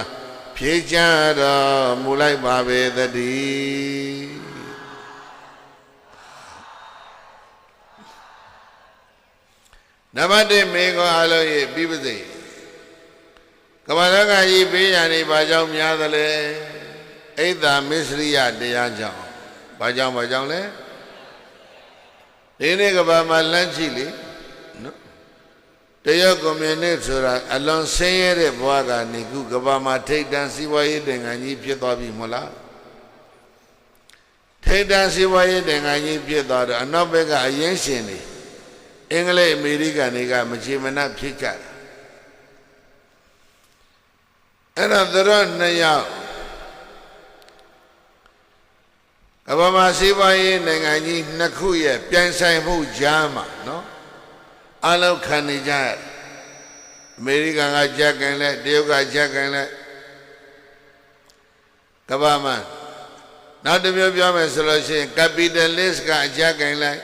ဖြေချတော်မူလိုက်ပါပေသတည်းနံပါတ်1မေကောအလုံးရေးပြီးပါစေကမ္ဘာလကကြီးဘေးရန်တွေဘာကြောင့်များသလဲအိဒါမစ္စရိယတရားကြောင့်ဘာကြောင့်လဲဒီနေ့ကဘာမှာလမ်းကြည့်လေနော်တရုတ်ကွန်မြူနစ်ဆိုတာအလွန်ဆင်းရဲတဲ့ဘဝကနေခုကဘာမှာထိပ်တန်းစီးပွားရေးတင်ငန်းကြီးဖြစ်သွားပြီမဟုတ်လားထိပ်တန်းစီးပွားရေးတင်ငန်းကြီးဖြစ်သွားတော့အနောက်ဘက်ကအရင်ရှင်တွေအင်္ဂလိပ်အမေရိကန်တွေကမချေမနှက်ဖြစ်ကြတာအဲ့တော့သူတို့နှစ်ယောက်ကဘာမှာစီးပွားရေးနိုင်ငံကြီးနှစ်ခုရဲ့ပြိုင်ဆိုင်မှုကြားမှာနော်အလုံးခံနေကြရတယ်အမေရိကန်ကကြက်ကန်လဲတရုတ်ကကြက်ကန်လဲကဘာမှာနောက်တစ်မျိုးပြောမယ်ဆိုလို့ရှိရင် capitalist ကအကြက်ကန်လိုက်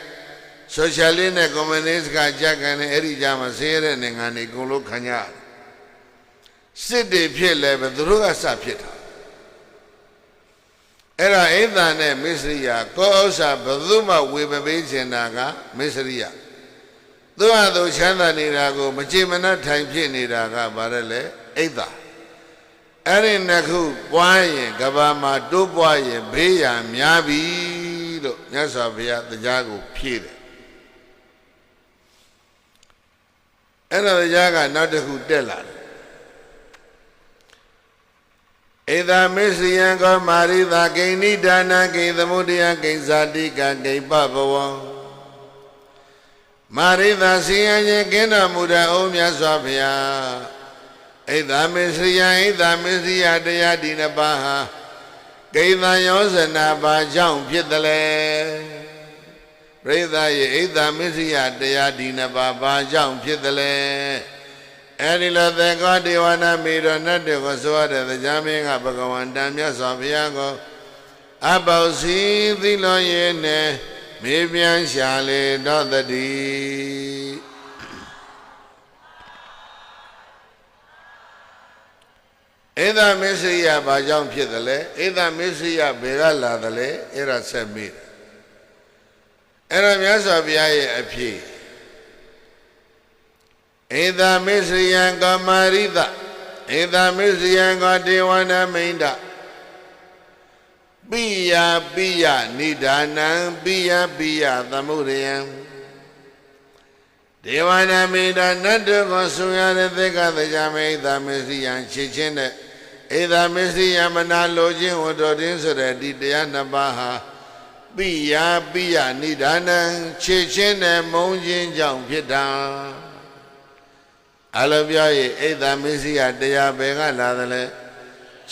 socialist နဲ့ communist ကကြက်ကန်လဲအဲ့ဒီကြားမှာဆင်းရဲတဲ့နိုင်ငံတွေအကုန်လုံးခံကြရတယ်စစ်တွေဖြစ်လဲပဲသူတို့ကစဖြစ်တာအဲ့ဒါအိဒါနဲ့မစ္စရိယကိုဥစ္စာဘယ်သူမှဝေမပေးချင်တာကမစ္စရိယသူ့ဟာသူချမ်းသာနေတာကိုမကြည်မနှက်ထိုင်ဖြစ်နေတာကဘာလဲလဲအိဒါအဲ့ဒီနှစ်ခုပွားရင်ကဘာမှာတိုးပွားရင်ဘေးရန်များပြီလို့မြတ်စွာဘုရားတရားကိုဖြည့်တယ်အဲ့ဒါတရားကနောက်တစ်ခုတက်လာတယ်ဧသာမစ္စရိယံကောမာရိသာဂိဏိဒါနဂိသမုဒယဂိဇာတိကဂိပဘဝံမာရိသာစီယံခြင်းကင်းတော်မူတဲ့အိုမြတ်စွာဘုရားဧသာမစ္စရိယံဧသာမစ္စရိယတရားဒီနှစ်ပါးဟာဂိသံယောဇနာဘာကြောင့်ဖြစ်တယ်လဲပရိသတ်ရဲ့ဧသာမစ္စရိယတရားဒီနှစ်ပါးဘာကြောင့်ဖြစ်တယ်လဲအဲ့ဒီလိုသေကောဒေဝနာမိတော်နတ်တွေကိုဆိုရတဲ့တရားမင်းကဘဂဝန္တမြတ်စွာဘုရားကိုအပေါစီသီလောရေနဲ့မေးပြန်ရှာလေတော့တည်းဧသာမစ္စရိယဘာကြောင့်ဖြစ်တယ်လဲဧသာမစ္စရိယဘယ်ကလာတယ်လဲအဲ့ဒါဆက်မေးအဲ့ဒါမြတ်စွာဘုရားရဲ့အဖြေဧသာမစ္စရိယံကမာရိသဧသာမစ္စရိယံကဒေဝနာမိန္ဒပိယပိယနိဒာနံပိယပိယသမုဒယံဒေဝနာမိန္ဒနတ်တို့ကိုဆိုရတဲ့သက္ကတရားမေဧသာမစ္စရိယံချစ်ချင်းတဲ့ဧသာမစ္စရိယံမနာလိုခြင်းဝတ္တော်တင်းဆိုတဲ့ဒီတရားနှစ်ပါးဟာပိယပိယနိဒာနံချစ်ချင်းနဲ့မုန်းခြင်းကြောင့်ဖြစ်တာအလုံးပြောရင်ဧသာမစ္စရိယတရားဘယ်ကလာသလဲ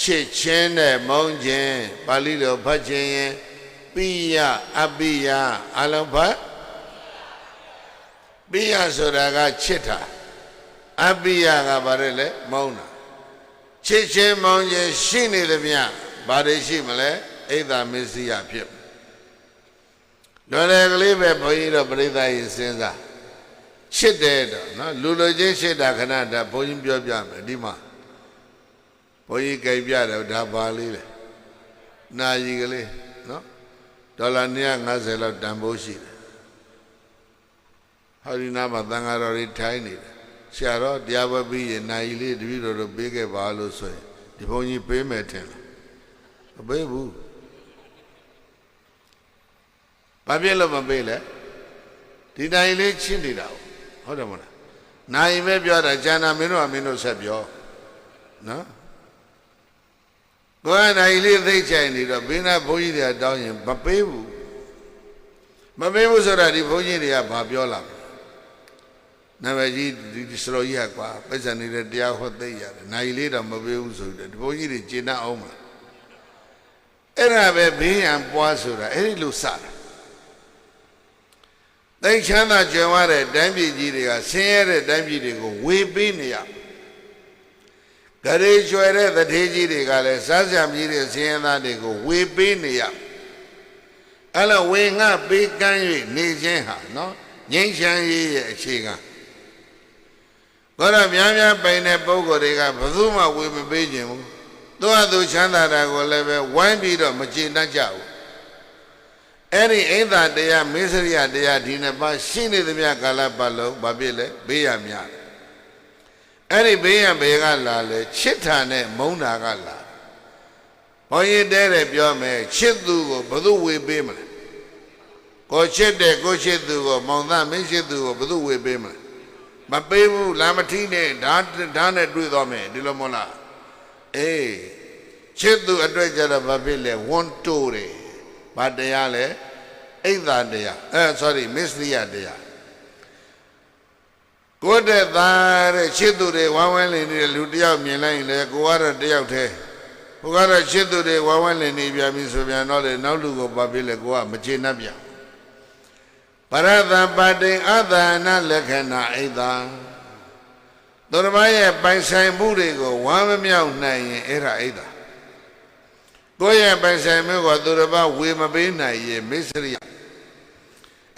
ချစ်ချင်းနဲ့မုန်းခြင်းပါဠိလိုဖတ်ခြင်းရင်ပိယအပိယအလုံးဖတ်ပိယဆိုတာကချစ်တာအပိယကဘာလဲလဲမုန်းတာ ချစ်ချင်းမောင်းခြင်းရှိနေသမျှဘာတွေရှိမလဲအိဒါမစ္စရိယဖြစ်လွယ်လွယ်ကလေးပဲဘုန်းကြီးတို့ပြိဿကြီးစဉ်းစားချစ်တယ်တော့နော်လူလိုချင်းချစ်တာခဏတည်းဘုန်းကြီးပြောပြမယ်ဒီမှာဘုန်းကြီးကြိုက်ပြတယ်ဒါပါလေးလေနာယီကလေးနော်ဒေါ်လာ250လောက်တန်ဖိုးရှိတယ်ဟောဒီနာမှာသံဃာတော်တွေထိုင်းနေတယ်ဆရာတော်တရားပွဲပြီးရင်နာယီလေးတပည့်တော်တို့ပေးခဲ့ပါလို့ဆိုရင်ဒီဘုန်းကြီးပေးမယ်ထင်လားမပေးဘူးဘာဖြစ်လို့မပေးလဲဒီနာယီလေးချင်းနေတာဟုတ်တယ်မဟုတ်လားနာယီပဲပြောတာကျန်တာမင်းတို့ဆက်ပြောနော်ကိုယ်နိုင်လေးသိချိုင်နေတော့ဘိနာဘုန်းကြီးတွေကတောင်းရင်မပေးဘူးဆိုတာဒီဘုန်းကြီးတွေကဘာပြောလာနာမည်ကြီးဒီစတော်ကြီးကကွာပိဿံနေတဲ့တရားဟောသိရတယ်နိုင်လေးတော့မပေးဘူးဆိုတယ်ဒီဘုန်းကြီးတွေကျင့်တတ်အောင်မလားအဲ့ဒါပဲဘေးရန်ပွားဆိုတာအဲ့ဒီလိုစတာသိချမ်းသာကြွယ်ဝတဲ့တိုင်းပြည်ကြီးတွေကဆင်းရဲတဲ့တိုင်းပြည်တွေကိုဝေပေးနေရဂရေကျွယ်တဲ့တထေးကြီးတွေကလည်းစားစရာမြည်တဲ့ဆင်းရဲသားတွေကိုဝေပေးနေရအဲ့လိုဝေငှပေးကမ်း၍နေခြင်းဟာနော်ငြိမ်းချမ်းရေးရဲ့အခြေခံဘာလို့များပိုင်တဲ့ပုဂ္ဂိုလ်တွေကဘယ်သူမှဝေမပေးခြင်းဘူးသူ့အသူချမ်းသာတာကိုလည်းပဲဝိုင်းပြီးတော့မကျေနပ်ကြဘူးအဲ့ဒီအိဒါတရားမေစရိယတရားဒီနှစ်ပါးရှိနေသမျှကာလပတ်လုံးဘာဖြစ်လဲဘေးရများတယ်အဲ့ဒီဘေးရန်ဘေကလာလေချစ်တာနဲ့မုန်းတာကလာဘုန်းကြီးတဲ့ပြောမယ်ချစ်သူကိုဘယ်သူဝေပေးမလဲကိုချစ်တဲ့ကိုချစ်သူကိုမောင်သားမင်းချစ်သူကိုဘယ်သူဝေပေးမလဲမပေးဘူးလာမထီးနဲ့ဓာတ်နဲ့တွေ့သွားမယ်ဒီလိုမဟုတ်လားအေးချစ်သူအတွက်ကြတော့ဘာဖြစ်လဲဝန်တိုးတယ်ဘာတရားလဲအိဒါတရားsorry မစ္စရိယတရားကိုယ်တဲ့သားတဲ့ချစ်သူတွေဝမ်းဝမ်းလင်နေတဲ့လူတယောက်မြင်လိုက်ရင်လေကိုကတော့တယောက်တည်းဟိုကတော့ချစ်သူတွေဝမ်းဝမ်းလင်နေပြန်ပြီဆိုပြန်တော့လေနောက်လူကိုဘာဖြစ်လဲကိုကမကျေနပ်ပြန်ပရသပတိအသာနာလက္ခဏာအိဒါသူတစ်ပါးရဲ့ပိုင်ဆိုင်မှုတွေကိုဝမ်းမမြောက်နိုင်ရင်အဲ့ဒါအိဒါကိုယ့်ရဲ့ပိုင်ဆိုင်မှုကိုသူတစ်ပါးဝေမပေးနိုင်ရင်မစ္စရိယ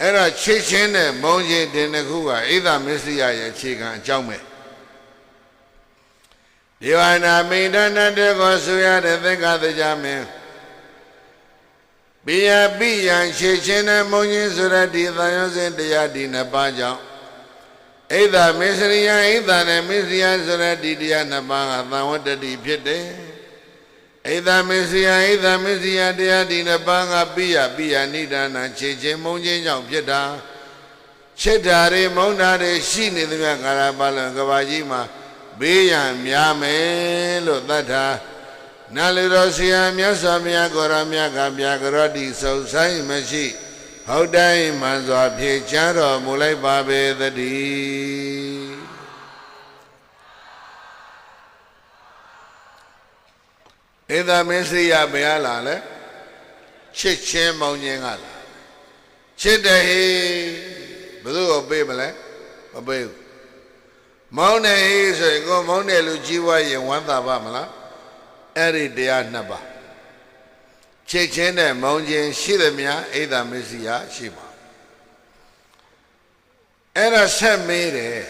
အဲ့တော့ချစ်ချင်းနဲ့မုန်းချင်းတင်တစ်ခုကအိဒါမစ္စရိယရဲ့အခြေခံအကြောင်းပဲဒီဝနာမိန်တဏတေကိုဆိုရတဲ့သက္ကသကြမင်းပိယပိယံချစ်ချင်းနဲ့မုန်းချင်းဆိုတဲ့ဒီသံယောဇဉ်တရားဒီနှစ်ပါးကြောင့်အိဒါမစ္စရိယအိဒါနဲ့မစ္စရိယဆိုတဲ့ဒီတရားနှစ်ပါးကသံဝတ္တတိဖြစ်တယ်အိဒါမစ္စရိယတရားဒီနှစ်ပါးကပိယနိဒာနာချစ်ချင်းမုန်းချင်းကြောင့်ဖြစ်တာချစ်တာတွေမုန်းတာတွေရှိနေသမျှကာလပတ်လုံးကဘာကြီးမှာဘေးရန်များမယ်လို့သတ်တာနာလူတော်ဆရာမြတ်စွာဘုရားကိုရမြတ်ကပြကရောတိစုံဆိုင်မရှိဟုတ်တိုင်းမှန်စွာဖြေချမ်းတော်မူလိုက်ပါပေသတည်းဧဒါမစ္စရိယဘယ်လာလဲချစ်ချင်းမောင်ချင်းကလာချစ်တယ်ဟေးဘယ်သူကိုပေးမလဲမပေးဘူးမောင်းတယ်ဟေးဆိုရင်ကိုမောင်းတယ်လူကြီးဝါရင်ဝမ်းသာပါမလားအဲ့ဒီတရားနှစ်ပါးချစ်ချင်းနဲ့မောင်းချင်းရှိသမျှဧဒါမစ္စရိယရှိပါအဲ့ဒါဆက်မေးတယ်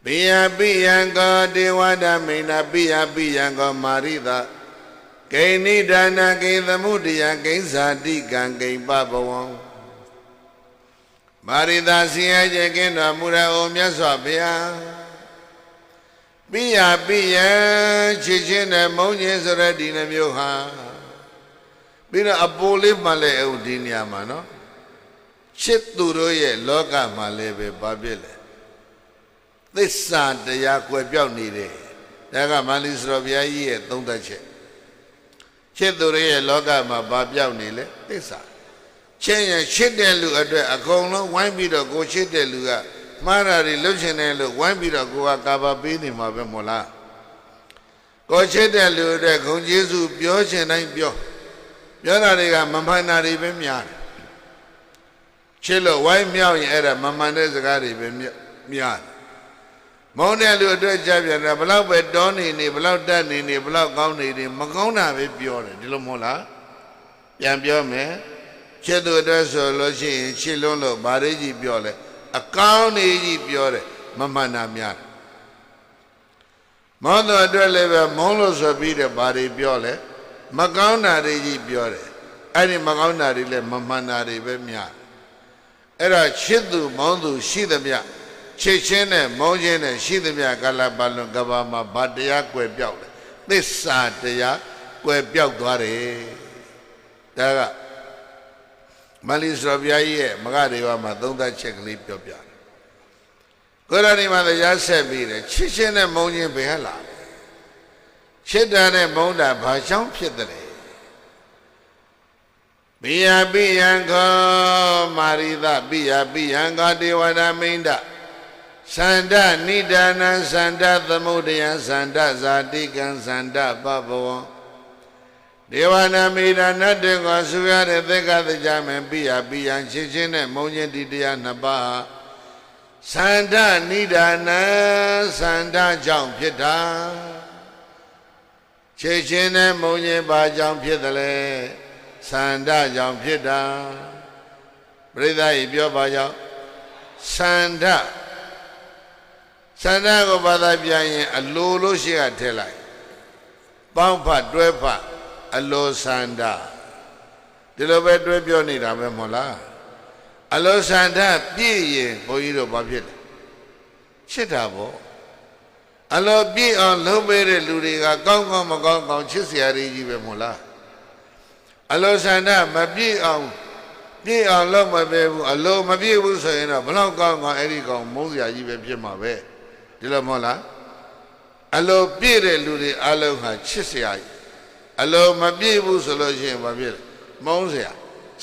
ပိယံကောဒေဝဒမိန်နာပိယံကောမာရိသဂိဏိဒါနာဂိသမုဒယဂိဇာတိကံဂိပဘဝံမာရိသဆင်းရဲခြင်းကင်းတော်မူတဲ့အိုမြတ်စွာဘုရားပိယံချစ်ချင်းနဲ့မုန်းခြင်းဆိုတဲ့ဒီနှမျိုးဟာပြီးတော့အပိုလေးမှလည်းအဲ့ဒီနေရာမှာနော်ချစ်သူတို့ရဲ့လောကမှာလည်းပဲဘာဖြစ်လဲသစ္စာတရားကွယ်ပြောက်နေတယ်ဒါကမန္လိစတော်ဘုရားကြီးရဲ့သုံးသပ်ချက်ချစ်သူရဲ့လောကမှာဘာပြောက်နေလဲသစ္စာချင်းရချစ်တဲ့လူအတွက်အကုန်လုံးဝိုင်းပြီးတော့ကိုချစ်တဲ့လူကမှားတာတွေလုပ်ချင်တယ်လို့ဝိုင်းပြီးတော့ကိုကကာဘာပေးနေမှာပဲမို့လားကိုချစ်တဲ့လူအတွက်ဂုဏ်ကျေးဇူးပြောချင်တိုင်းပြောတာတွေကမမှန်တာတွေပဲများတယ်ချစ်လို့ဝိုင်းမြောက်ရင်အဲ့ဒါမမှန်တဲ့စကားတွေပဲများတယ် မောင်းတဲ့လူအတွက်ကြပြန်တာဘလောက်ပဲတောနေနေဘလောက်တက်နေနေဘလောက်ကောင်းနေနေမကောင်းတာပဲပြောတယ်ဒီလိုမဟုတ်လားပြန်ပြောမယ်ချစ်သူအတွက်ဆိုလို့ရှိရင်ချစ်လွန်းလို့ဗာရိကြီးပြောလဲအကောင်းနေကြီးပြောတယ်မမှန်တာများမောင်းတဲ့အတွက်လည်းပဲမုန်းလို့ဆိုပြီးတဲ့ဗာရိပြောလဲမကောင်းတာတွေကြီးပြောတယ်အဲ့ဒီမကောင်းတာတွေလည်းမမှန်တာတွေပဲများအဲ့ဒါချစ်သူမောင်းသူရှိသမျှချစ်ချင်းနဲ့မောင်းချင်းနဲ့ရှိသမျှကာလပတ်လုံးကဘာမှာဗတရားကွယ်ပြောက်တယ်သစ္စာတရားကွယ်ပြောက်သွားတယ်ဒါကမလီစရဘုရားကြီးရဲ့မဂဒေဝမှာသုံးသပ်ချက်ကလေးပြောပြတယ်ကိုရဏီမှာတရားဆက်ပြီးတယ်ချစ်ချင်းနဲ့မုန်းချင်းဘယ်ဟလာချစ်တာနဲ့မုန်းတာဘာကြောင့်ဖြစ်တယ်ပိယပိယံခောမာရိသပိယပိယံခောဒေဝနာမိန္ဒသန္တနိဒာနံသန္တသမုဒယံသန္တဇာတိကံသန္တပပဝံဒေဝနာမိဒာနတ်တေကိုဆူရတဲ့သက္ကသကြမယ်ပိယပိယံချစ်ချင်းနဲ့မုန်းချင်းဒီတရားနှစ်ပါးသန္တနိဒာနံသန္တကြောင့်ဖြစ်တာချစ်ချင်းနဲ့မုန်းချင်းဘာကြောင့်ဖြစ်တယ်လဲသန္တကြောင့်ဖြစ်တာပရိသတ်ကြီးပြောပါကြောင့်သန္တသန္တကိုဘာသာပြန်ရင်အလိုလို့ရှိကထည့်လိုက်ပေါင်းဖတ်တွဲဖတ်အလိုသန္တဒီလိုပဲတွဲပြောနေတာပဲမဟုတ်လားအလိုသန္တပြည့်ရင်ဘုန်းကြီးတို့ဘာဖြစ်လဲချစ်တာပေါ့အလိုပြည့်အောင်လုပ်ပေးတဲ့လူတွေကကောင်းကောင်းမကောင်းကောင်းချစ်စရာကြီးပဲမဟုတ်လားအလိုသန္တမပြည့်အောင်လုပ်မပေးဘူးအလိုမပြည့်ဘူးဆိုရင်တော့ဘလောက်ကောင်းကောင်းအဲ့ဒီကောင်မုန်းစရာကြီးပဲဖြစ်မှာပဲဒီလိုမဟုတ်လားအလိုပြည့်တဲ့လူတွေအလုံးဟာချစ်စရာကြီးအလိုမပြည့်ဘူးဆိုလို့ရှိရင်ဘာဖြစ်လဲမုန်းစရာ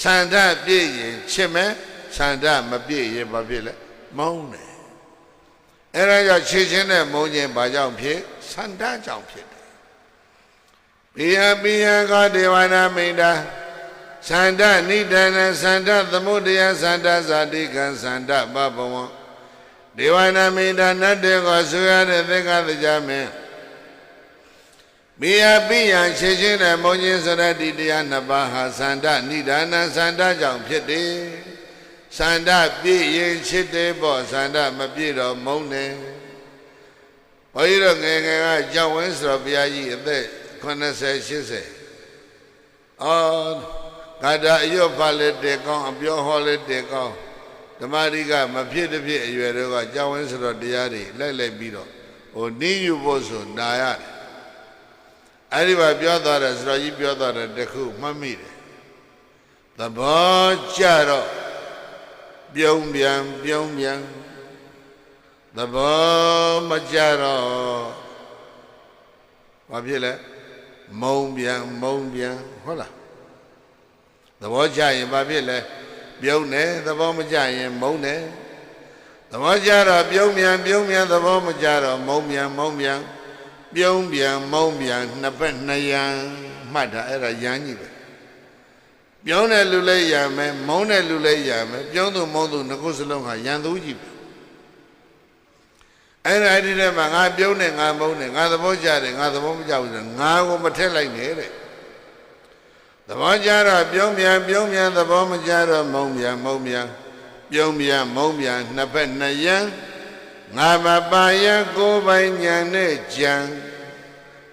သန္တပြည့်ရင်ချစ်မယ်သန္တမပြည့်ရင်ဘာဖြစ်လဲမုန်းတယ်အဲ့ဒါကြောင့်ချစ်ခြင်းနဲ့မုန်းခြင်းဘာကြောင့်ဖြစ်သန္တကြောင့်ဖြစ်တယ်ပိယပိယကဒေဝနာမိန္ဒာသန္တနိဒာနံသန္တသမုဒယသန္တဇာတိကံသန္တပပဝံဒေဝနာမိန္ဒာနတ်တေကိုဆူရတဲ့သက္ကသကြမယ်ပိယပိယံချစ်ချင်းနဲ့မုန်းချင်းဆိုတဲ့ဒီတရားနှစ်ပါးဟာသန္တနိဒာနံသန္တကြောင့်ဖြစ်တယ်သန္တပြည့်ရင်ချစ်တယ်ပေါ့သန္တမပြည့်တော့မုန်းတယ်ဘုန်းကြီးတို့ငယ်ငယ်ကကြောက်ဝင်းဆိုတော့ဘုရားကြီးအသက်80 80အော်ဂါထာအရွတ်ဖတ်လက်တေကောင်းအပြောဟောလက်တေကောင်းဓမ္မရိကမဖြစ်တဖြစ်အရွယ်တော့ကကြောက်ဝင်းဆိုတော့တရားတွေလိုက်ပြီးတော့ဟိုနင်းယူဖို့ဆိုနာရတယ်အဲ့ဒီမှာပြောသွားတယ်ဆိုတော့ကြီးပြောသွားတယ်တခုမှတ်မိတယ်သဘောကြတော့ပြုံးပြန်သဘောမကြတော့ဘာဖြစ်လဲမုံပြန်ဟုတ်လားသဘောကြရင်ဘာဖြစ်လဲပြုံးတယ်သဘောမကြရင်မုံတယ်သဘောကြတော့ပြုံးပြန်သဘောမကြတော့မုံပြန်ပြုံးပြန်မုံပြန်နှစ်ဖက်နှစ်ရန်မှတ်တာအဲ့ဒါရန်ကြီးပဲပြုံးတဲ့လူလည်းရမယ်မုံတဲ့လူလည်းရမယ်ပြုံးသူမုံသူနှစ်ခုစလုံးဟာရန်သူကြီးပဲအဲ့ဒါဒီထဲမှာငါပြုံးတယ်ငါမုံတယ်ငါသဘောကြတယ်ငါသဘောမကြဘူးဆိုငါကိုမထက်လိုက်နဲ့တဲ့သဘောကြတော့ပြုံးပြန်သဘောမကြတော့မုံပြန်ပြုံးပြန်မုံပြန်နှစ်ဖက်နှစ်ရန်ငါမပါရကိုယ်ပိုင်ဉာဏ်နဲ့ကြံ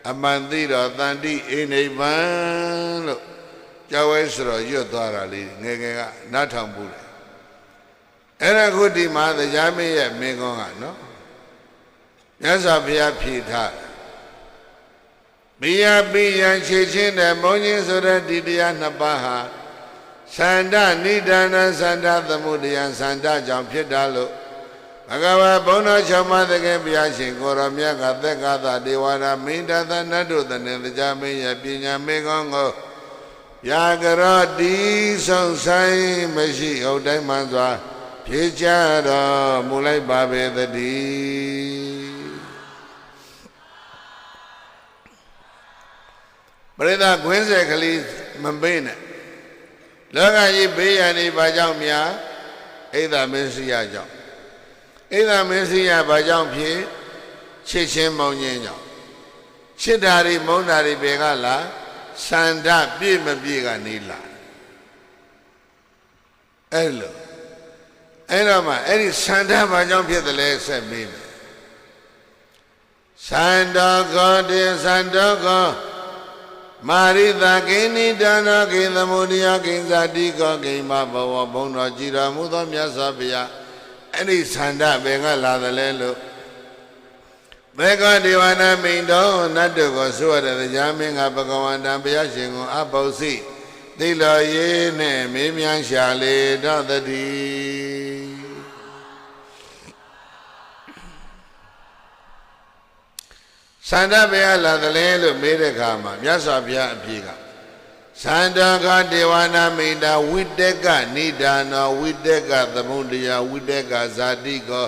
အမှန်သိတော့တန်တိအိနိဗ္ဗာန်လို့ကြောက်ဝဲဆိုတော့ရွတ်သွားတာလေးငယ်ငယ်ကနားထောင်ဘူးလေအဲ့ဒါခုဒီမှာတရားမင်းရဲ့မင်းကောင်းကနော်မြတ်စွာဘုရားဖြေထားပိယချေချင်းတဲ့မုန်းချင်းဆိုတဲ့ဒီတရားနှစ်ပါးဟာသန္တနိဒာနံသန္တသမုဒယံသန္တကြောင့်ဖြစ်တာလို့ဘဂဝါဘုန်းတော်၆ပါးတကယ်ဘုရားရှင်ကိုရောမြတ်ကသက်္ကသဒေဝနာမိန္ဒသနတ်တို့တည်းတရားမင်းရဲ့ပညာမေကောင်းကိုရာကရောတိဆုံးဆိုင်မရှိဟုတ်တိုင်းမှစွာဖြေချတော်မူလိုက်ပါပေသတည်းပရိသတ်ခွင်းဆယ်ကလေးမပေးနဲ့လောကကြီးဘေးရန်နေဘာကြောင့်များဣဒ္ဓမင်းစီယကြောင့်ဣဒ္ဓမင်းစီယဘာကြောင့်ဖြစ် ချစ်ချင်းမောင်းခြင်းကြောင့်ချစ်တာတွေမုန်းတာတွေပဲကလားစန္ဒပြည့်မပြည့်ကနေလာအဲ့လိုအဲ့တော့မှအဲ့ဒီစန္ဒဘာကြောင့်ဖြစ်တယ်လဲဆက်မေးမယ်စန္ဒကောတေစန္ဒကောမာရိတာကိဏိဒါနကိသမုဒိယကိဇာတိကောကိမဘဝဘုံတော်ကြည်တော်မူသောမြတ်စွာဘုရားအဲ့ဒီစန္ဒဘယ်ကလာတယ်လဲလို့ဘေကဒေဝနာမိန်တော်နတ်တို့ကိုဆိုရတဲ့တရားမင်းကဘဂဝန္တံဘုရားရှင်ကိုအပုစီသိလောရေးနဲ့မေးမြန်းရှာလေတော့တည်းစန္ဒဘယ်ကလာတယ်လဲလို့မေးတဲ့အခါမှာမြတ်စွာဘုရားအဖြေကစန္ဒကဒေဝနာမိန်တာဝိတက်ကနိဒာနောဝိတက်ကသမုဒယဝိတက်ကဇာတိကော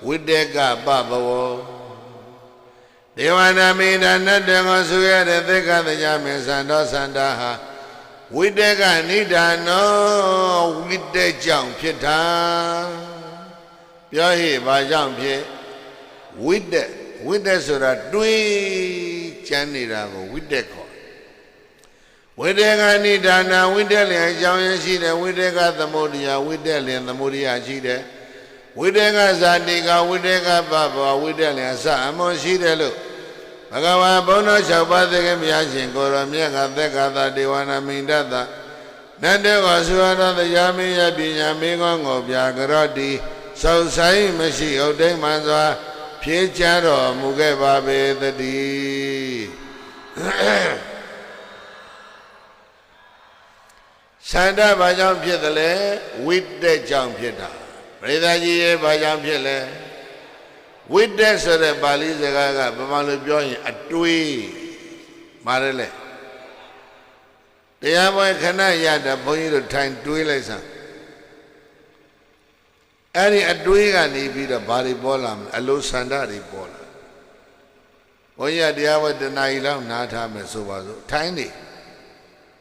ဝိတက်ကပဘဝဒေဝနာမိန်တာနတ်တော်ကိုဆိုရတဲ့သက္ကတရားမင်းစန္ဒစန္ဒဟာဝိတက်ကနိဒာနောဝိတက်ကြောင့်ဖြစ်တာပြောဟိဘာကြောင့်ဖြစ်ဝိတက်ဝိတက်ဆိုတာတွေးကြမ်းနေတာကိုဝိတက်ခေါ်ဝိတက်ကနိဒာနာဝိတက်လျင်အကြောင်းရရှိတယ်ဝိတက်ကသမုဒိယဝိတက်လျင်သမုဒိယရှိတယ်ဝိတက်ကဇာတိကဝိတက်ကပဘဝဝိတက်လျင်အစအမွန်ရှိတယ်လို့ဘဂဝါဘုန်းတော်၆ပါးသခင်မြတ်ရှင်ကိုရောမြတ်ကသက္ကသဒေဝနာမိန်တတနတ်တေဝဆွေတော်တရားမင်းရဲ့ပညာမင်းကောင်းကိုပြကြရောတိစောဆိုင်မရှိဥဒိမှန်စွာဖြေချတော်မူခဲ့ပါပေတည်းစန္ဒဘာကြောင့်ဖြစ်တယ်လဲဝိတက်ကြောင့်ဖြစ်တာပရိသတ်ကြီးရဲ့ဘာကြောင့်ဖြစ်လဲဝိတက်ဆိုတဲ့ပါဠိစကားကဗမာလိုပြောရင်အတွေးမားတယ်လေတရားပွဲခဏရတာဘုန်းကြီးတို့ထိုင်တွေးလိုက်စမ်းအဲ့ဒီအတွေးကနေပြီးတော့ဘာတွေပေါ်လာမလဲအလိုဆန္ဒတွေပေါ်လာဘုန်းကြီးတရားပွဲတဏှာကြီးလောက်နားထားမယ်ဆိုပါစို့ထိုင်နေ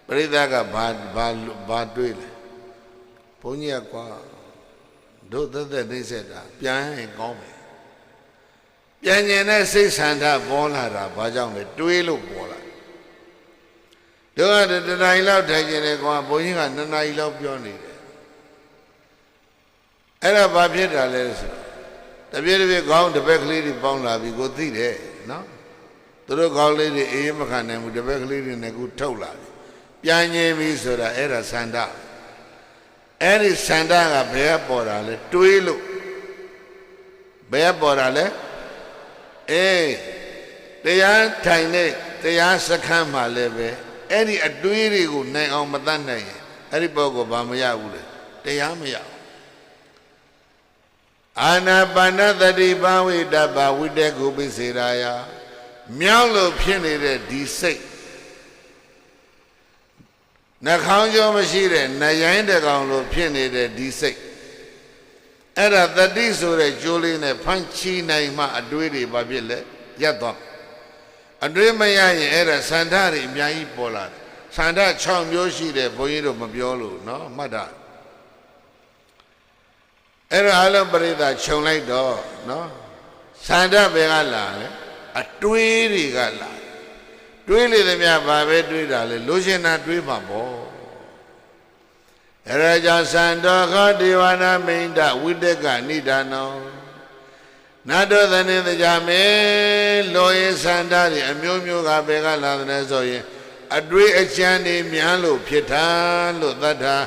ပရိသတ်ကဘာတွေးလဲဘုန်းကြီးကကွာတို့သက်သက်နှိမ့်ဆက်တာပြန်ရင်ကောင်းမယ်ပြန်ကျင်တဲ့စိတ်ဆန္ဒပေါ်လာတာဘာကြောင့်လဲတွေးလို့ပေါ်လာတို့ကတဏှာကြီးလောက်ထိုင်ကျင်တယ်ကွာဘုန်းကြီးက2နာရီလောက်ပြောနေတယ်အဲ့ဒါဘာဖြစ်တာလဲဆိုတပြည့်တပြည့်ခေါင်းတစ်ဘက်ကလေးတွေပေါင်းလာပြီကိုသိတယ်နော်သူတို့ခေါင်းလေးတွေအေးမခံနိုင်ဘူးတစ်ဘက်ကလေးတွေနဲ့ကိုထုတ်လာပြီပြန်ငြိမ်ပြီဆိုတာအဲ့ဒါဆန္ဒအဲ့ဒီဆန္ဒကဘယ်ကပေါ်တာလဲတွေးလို့ဘယ်ကပေါ်တာလဲအေးတရားထိုင်တဲ့တရားစခန်းမှာလည်းပဲအဲ့ဒီအတွေးတွေကိုနိုင်အောင်မတတ်နိုင်ရင်အဲ့ဒီပုဂ္ဂိုလ်ဘာမရဘူးလေတရားမရဘူးအာနာပါနသတိပဝိတ္တပဝိတက်ကုပိစေရာယမြောက်လို့ဖြစ်နေတဲ့ဒီစိတ်နှာခေါင်းကျော်မရှိတဲ့နှရိုင်းတကောင်လို့ဖြစ်နေတဲ့ဒီစိတ်အဲ့ဒါတတိဆိုတဲ့ကြိုးလေးနဲ့ဖမ်းချီနိုင်မှအတွေးတွေဘာဖြစ်လဲရပ်သွားအတွေးမရရင်အဲ့ဒါစန္ဒတွေအများကြီးပေါ်လာတယ်စန္ဒ6မျိုးရှိတယ်ဘုန်းကြီးတို့မပြောလို့နော်မှတ်တာအဲ့ဒါအလုံးပရိသတ်ခြုံလိုက်တော့နော်စန္ဒဘယ်ကလာလဲအတွေးတွေကလာတွေးလေသမျှဘာပဲတွေးတာလဲလိုချင်တာတွေးပါပေါ့အဲ့ဒါကြောင့်စန္ဒောခောဒေဝနာမိန်တဝိတက်ကနိဒာနောနတ်တို့သနေတရားမဲလောယေစန္ဒတွေအမျိုးမျိုးကဘယ်ကလာတယ်ဆိုရင်အတွေးအချမ်းတွေများလို့ဖြစ်တာလို့သတ္တာ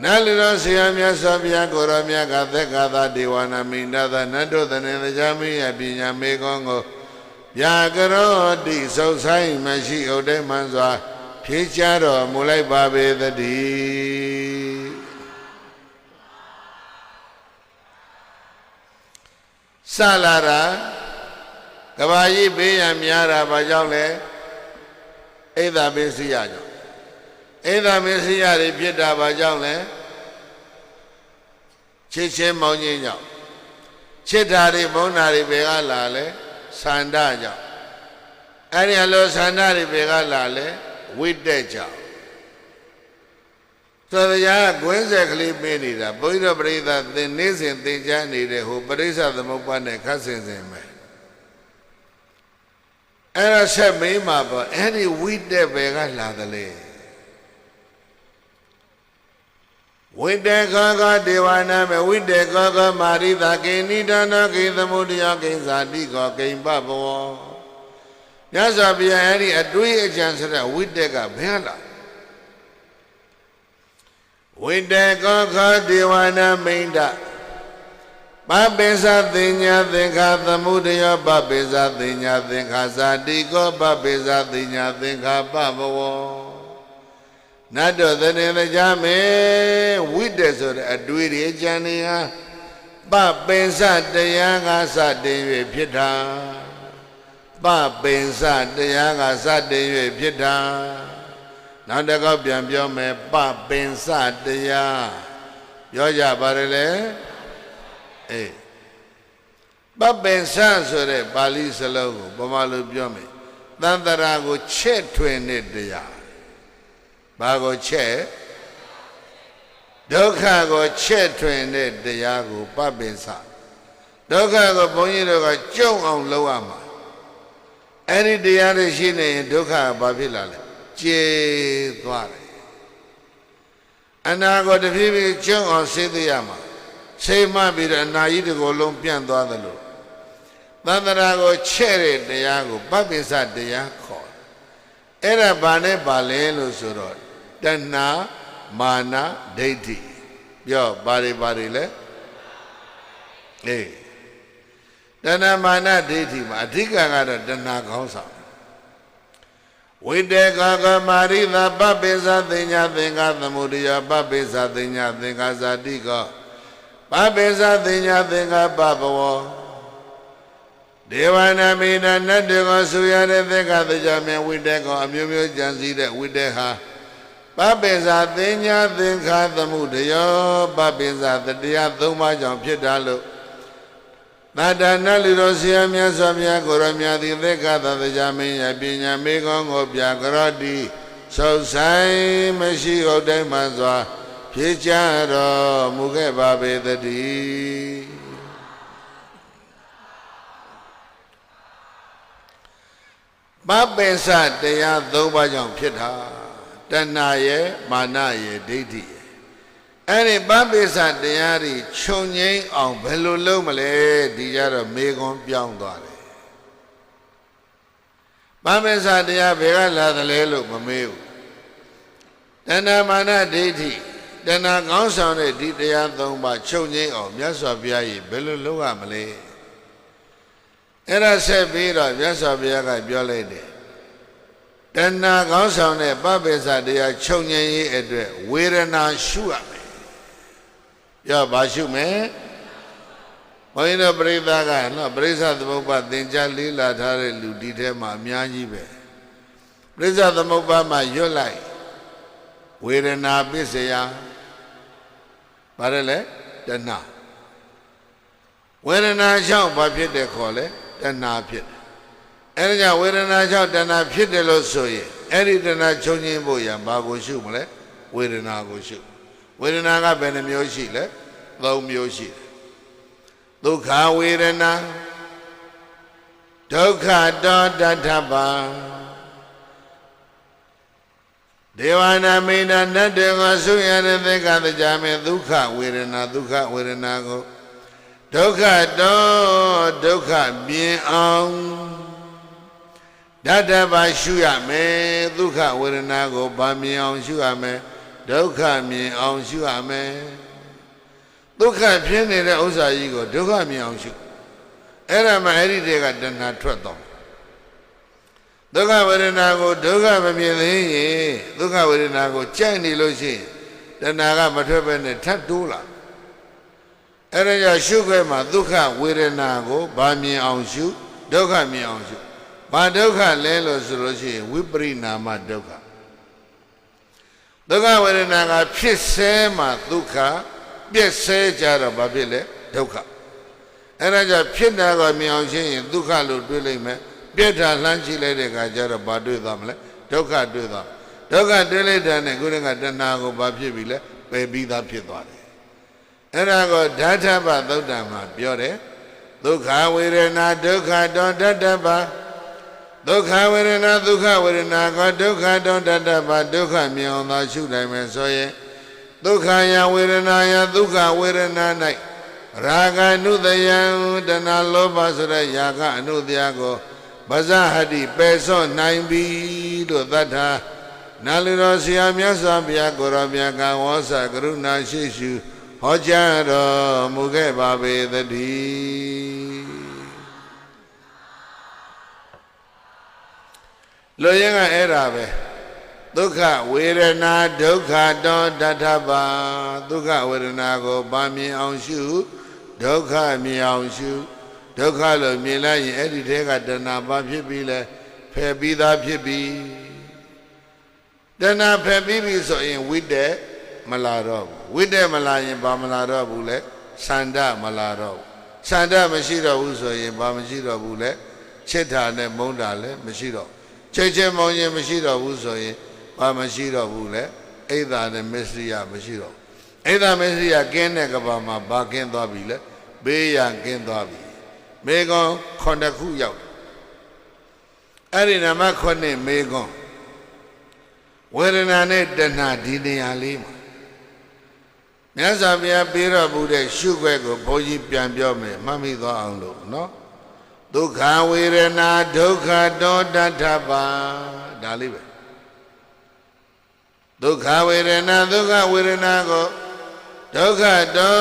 နတ်လူတော်ဆရာမြတ်စွာဘုရားကိုရောမြတ်ကသက္ကသဒေဝနာမိန်တသနတ်တို့သနေတရားမင်းရဲ့ပညာမေကောင်းကိုဗျာကရောတိစုံဆိုင်မရှိဥဒိမှန်စွာဖြေချတော်မူလိုက်ပါပေသတည်းစလာတာကဘာကြီးဘေးရန်များတာဘာကြောင့်လဲအိဒါမစ္စယကြောင့်အိဒါမစ္စယတွေဖြစ်တာဘာကြောင့်လဲချစ်ချင်းမောင်းခြင်းကြောင့်ချစ်တာတွေမုန်းတာတွေဘယ်ကလာလဲဆန္ဒကြောင့်အဲ့ဒီအလိုဆန္ဒတွေဘယ်ကလာလဲဝိတက်ကြောင့်သောတရားကွင်းဆက်ကလေးပေးနေတာဘုန်းကြီးတို့ပရိသတ်သင်နေ့စဉ်သင်ကြားနေတဲ့ဟိုပရိစ္ဆသမုပ္ပါဒ်နဲ့ခတ်ဆင်ဆင်ပဲ အဲ့ဒါဆက်မေးမှာပေါ့အဲ့ဒီဝိတက်ဘယ်ကလာတယ်လဲဝိတေခောခောဒေဝနာမေဝိတေခောခောမာရိတာကိဏိတနောကိသမုဒယကိဇာတိခောကိမ္ပဘောမြတ်စွာဘုရားအဲ့ဒီအတွေးအကြံဆိုတဲ့ဝိတက်ကဘယ်လာဝိတေခောခောဒေဝနာမိန္ဒပပိသသင်ညာသင်္ခာသမုဒယပပိသသင်ညာသင်္ခာဇာတိခောပပိသသင်ညာသင်္ခာပဘောနတ်တော်သနေကြမယ်ဝိတက်ဆိုတဲ့အတွေ့အကြံတွေဟာပပင်စတရားကစတင်၍ဖြစ်တာပပင်စတရားကစတင်၍ဖြစ်တာနောက်တစ်ခေါက်ပြန်ပြောမယ်ပပင်စတရားပြောကြပါရလေအေးပပင်စဆိုတဲ့ပါဠိစလုံးကိုဗမာလိုပြောမယ်သန္တရာကိုချက်ထွင်တဲ့တရားဘာကိုချက်ဒုက္ခကိုချက်ထွင်တဲ့တရားကိုပပင်စဒုက္ခကိုဘုန်းကြီးတို့ကကြုံအောင်လုပ်ရမှာအဲ့ဒီတရားတွေရှိနေရင်ဒုက္ခကဘာဖြစ်လာလဲကျေသွားတယ်အနာကိုတဖြည်းဖြည်းကြုံအောင်သိသိရမှာစိတ်မှပြီးတော့အနာကြီးတစ်ကိုယ်လုံးပြန့်သွားသလိုသန္တရာကိုချက်တဲ့တရားကိုပပင်စတရားခေါ်အဲ့ဒါဘာနဲ့ပါလဲလို့ဆိုတော့တဏှာမာနဒိဋ္ဌိပြောဘာတွေလဲအေးတဏှာမာနဒိဋ္ဌိမှာအဓိကကတော့တဏှာခေါင်းဆောင်ဝိတေကကမာရိသပပိသသင်ညာသင်္ခာသမုဒယပပိသသင်ညာသင်္ခာဇာတိကောပပိသသင်ညာသင်္ခာပဘဝဒေဝနာမိနာနတ်တေကိုဆူရတဲ့သက္ကတရားမြင်ဝိတက်ကိုအမျိုးမျိုးကြံစည်တဲ့ဝိတက်ဟာပပိသသင်ညာသင်္ခာသမုဒယောပပိသတရား၃ပါးကြောင့်ဖြစ်တာလို့သာတနာလူတော်ဆရာမြတ်စွာဘုရားကိုရောမြတ်သည်သက္ကတရားမင်းရပညာမေကောင်းကိုပြကြရတိဆုတ်ဆိုင်မရှိဟုတ်တိုင်းမှစွာဖြေချတော်မူခဲ့ပါပေတည်းပပိစတရား၃ပါးကြောင့်ဖြစ်တာတဏှာရဲ့မာနရဲ့ဒိဋ္ဌိရဲ့အဲ့ဒီပပိစတရားတွေခြုံငိမ့်အောင်ဘယ်လိုလုပ်မလဲဒီကြတော့မေခွန်းပြောင်းသွားတယ်ပပိစတရားဘယ်ကလာသလဲလို့မမေးဘူးတဏှာမာနဒိဋ္ဌိတဏှာကောင်းဆောင်တဲ့ဒီတရား၃ပါးခြုံငိမ့်အောင်မြတ်စွာဘုရားကြီးဘယ်လိုလုပ်ရမလဲအဲ့ဒါဆက်ပြီးတော့မြတ်စွာဘုရားကပြောလိုက်တယ်တဏှာကောင်းဆောင်တဲ့ပပိစတရားခြုံငိမ့်ရေးအတွက်ဝေဒနာရှုရမယ်ပြောပါရှုမယ်ဘုန်းကြီးတို့ပြိဿကနော်ပရိစ္ဆသမုပ္ပါသင်္ချာလေးလာထားတဲ့လူဒီထဲမှာအများကြီးပဲပရိစ္ဆသမုပ္ပါမှာရွတ်လိုက်ဝေဒနာပစ္စယပါတယ်လေတဏှာဝေဒနာကြောင့်ဘာဖြစ်တယ်ခေါ်လဲတဏှာဖြစ်တယ်အဲဒါကြောင့်ဝေဒနာကြောင့်တဏှာဖြစ်တယ်လို့ဆိုရင်အဲ့ဒီတဏှာချုပ်ငြိမ်းဖို့ရဘာကိုရှုမလဲဝေဒနာကိုရှုဝေဒနာကဘယ်နှမျိုးရှိလဲ၃မျိုးရှိတယ်ဒုက္ခဝေဒနာဒုက္ခတောတထပါဒေဝနာမိနာနတ်တေကိုဆုရတဲ့သက္ကတရားမဲ့ဒုက္ခဝေဒနာကိုဒုက္ခတောဒုက္ခမြင်အောင်တထပါရှုရမယ်ဒုက္ခဝေဒနာကိုဗာမြင်အောင်ရှုရမယ်ဒုက္ခမြင်အောင်ရှုရမယ်ဒုက္ခဖြစ်နေတဲ့ဥစ္စာကြီးကိုဒုက္ခမြင်အောင်ရှုအဲ့ဒါမှအဲ့ဒီတည်းကတဏှာထွက်တော့ဒုက္ခဝေဒနာကိုဒုက္ခမမြင်သေးရင်ဒုက္ခဝေဒနာကိုကြိုက်နေလို့ရှိရင်တဏှာကမထွက်ဘဲနဲ့ထပ်တိုးလာအဲ့ဒါကြောင့်ရှုခွဲမှာဒုက္ခဝေဒနာကိုဗာမြင်အောင်ရှုဒုက္ခမြင်အောင်ရှုဘာဒုက္ခလဲလို့ဆိုလို့ရှိရင်ဝိပရိနာမဒုက္ခဒုက္ခဝေဒနာကဖြစ်ဆဲမှာဒုက္ခပြည့်ဆဲကြတော့ဘာဖြစ်လဲဒုက္ခအဲ့ဒါကြောင့်ဖြစ်တာကိုမြင်အောင်ရှင်းရင်ဒုက္ခလို့တွေးလိုက်မယ်ပြည့်တာလှမ်းကြည့်လိုက်တဲ့အခါကျတော့ဘာတွေးသွားမလဲဒုက္ခတွေးသွားဒုက္ခတွေးလိုက်တဲ့နဲ့ခုနကတဏှာကိုဘာဖြစ်ပြီလဲပယ်ပြီးသားဖြစ်သွားတယ်အဲ့ဒါကိုဓာထပသုတ်တံမှာပြောတယ်ဒုက္ခဝေဒနာဒုက္ခတောတတ္တပဒ ဒုက္ခဝေဒနာဒုက္ခဝေဒနာကိုဒုက္ခတောတတ္တပါဒုက္ခမြင်အောင်သာရှုနိုင်မယ်ဆိုရင်ဒုက္ခယဝေဒနာယဒုက္ခဝေဒနာ၌ရာဂအနုတယံတဏလောဘဆိုတဲ့ယာကအနုတယကိုပဇဟတိပယ်စော့နိုင်ပြီလို့သတ္ထာနာလူတော်ဆရာမြတ်စွာဘုရားကိုရောမြတ်ကဝေါစာကရုဏာရှိရှုဟောကြားတော်မူခဲ့ပါပေသတည်းလူရင်းကအဲ့ဒါပဲဒုက္ခဝေဒနာဒုက္ခတောတထပါဒုက္ခဝေဒနာကိုဗာမြင်အောင်ရှုဒုက္ခမြင်အောင်ရှုဒုက္ခလို့မြင်လိုက်ရင်အဲ့ဒီထဲကတဏှာပါဖြစ်ပြီးလဲဖယ်ပြီးသားဖြစ်ပြီးတဏှာဖယ်ပြီးပြီဆိုရင်ဝိတ္တမလာတော့ဘူးဝိတ္တမလာရင်ဘာမလာတော့ဘူးလဲသန္ဓမလာတော့ဘူးသန္ဓမရှိတော့ဘူးဆိုရင်ဘာမရှိတော့ဘူးလဲချစ်တာနဲ့မုန်းတာလည်းမရှိတော့ချစ်ချင်းမုန်းချင်းမရှိတော့ဘူးဆိုရင်ဘာမရှိတော့ဘူးလဲအိဒါနဲ့မစ္စရိယမရှိတော့အိဒါမစ္စရိယကင်းတဲ့ကဘာမှာဘာကင်းသွားပြီလဲဘေးရန်ကင်းသွားပြီမေကွန်9ခုရောက်အဲ့ဒီနံပါတ်9မေကွန်ဝေဒနာနဲ့တဏှာဒီနေရာလေးမှာမြတ်စွာဘုရားပေးတော်မူတဲ့ရှုခွက်ကိုဘုန်းကြီးပြန်ပြောမယ်မှတ်မိသွားအောင်လို့နော်ဒုက္ခဝေဒနာဒုက္ခတောတထပါဒါလေးပဲဒုက္ခဝေဒနာဒုက္ခဝေဒနာကိုဒုက္ခတော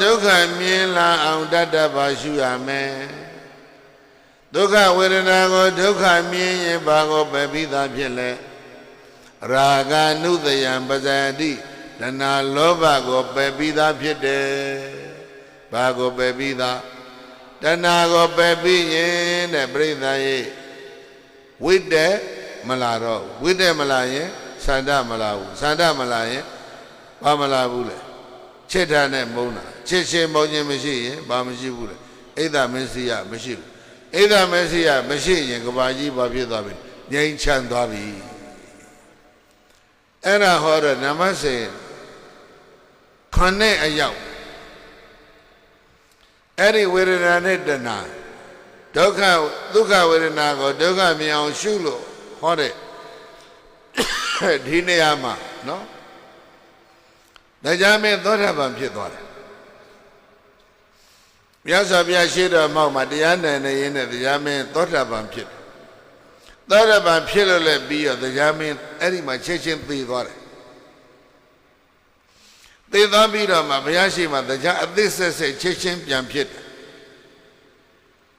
ဒုက္ခမြင်လာအောင်တထပါရှုရမယ်ဒုက္ခဝေဒနာကိုဒုက္ခမြင်ရင်ဘာကိုပဲပြီးသားဖြစ်လဲရာဂာနုတယံပဇာတိတဏှာလောဘကိုပယ်ပြီးသားဖြစ်တယ်ဘာကိုပယ်ပြီးသားတဏှာကိုပယ်ပြီးရင်တဲ့ပြိဿရဲ့ဝိတ္တမလာတော့ဝိတ္တမလာရင်သန္ဓမလာဘူးသန္ဓမလာရင်ဘာမလာဘူးလဲချစ်တာနဲ့မုန်းတာချစ်ချင်းမုန်းခြင်းမရှိရင်ဘာမရှိဘူးလဲအိဒါမစ္စရိယမရှိဘူးအိဒါမစ္စရိယမရှိရင်ကဘာကြီးဘာဖြစ်သွားပြီငြိမ်းချမ်းသွားပြီအဲ့ဒါဟောတော့နမစေ9အရောက်အဲ့ဒီဝေဒနာနဲ့တဏှာဒုက္ခဝေဒနာကိုဒုက္ခမြင်အောင်ရှုလို့ဟောတဲ့ဒီနေရာမှာနော်တရားမင်းသောတာပန်ဖြစ်သွားတယ်မြတ်စွာဘုရားရှိတော်မောက်မှာတရားနိုင်နေရင်တရားမင်းသောတာပန်ဖြစ်တယ်သောတာပန်ဖြစ်လို့လည်းပြီးတော့တရားမင်းအဲ့ဒီမှာချက်ချင်းသိသွားတယ်သိသွားပြီးတော့မှဘုရားရှိခိုးတရားအသစ်ဆက်ဆက်ချက်ချင်းပြန်ဖြစ်တယ်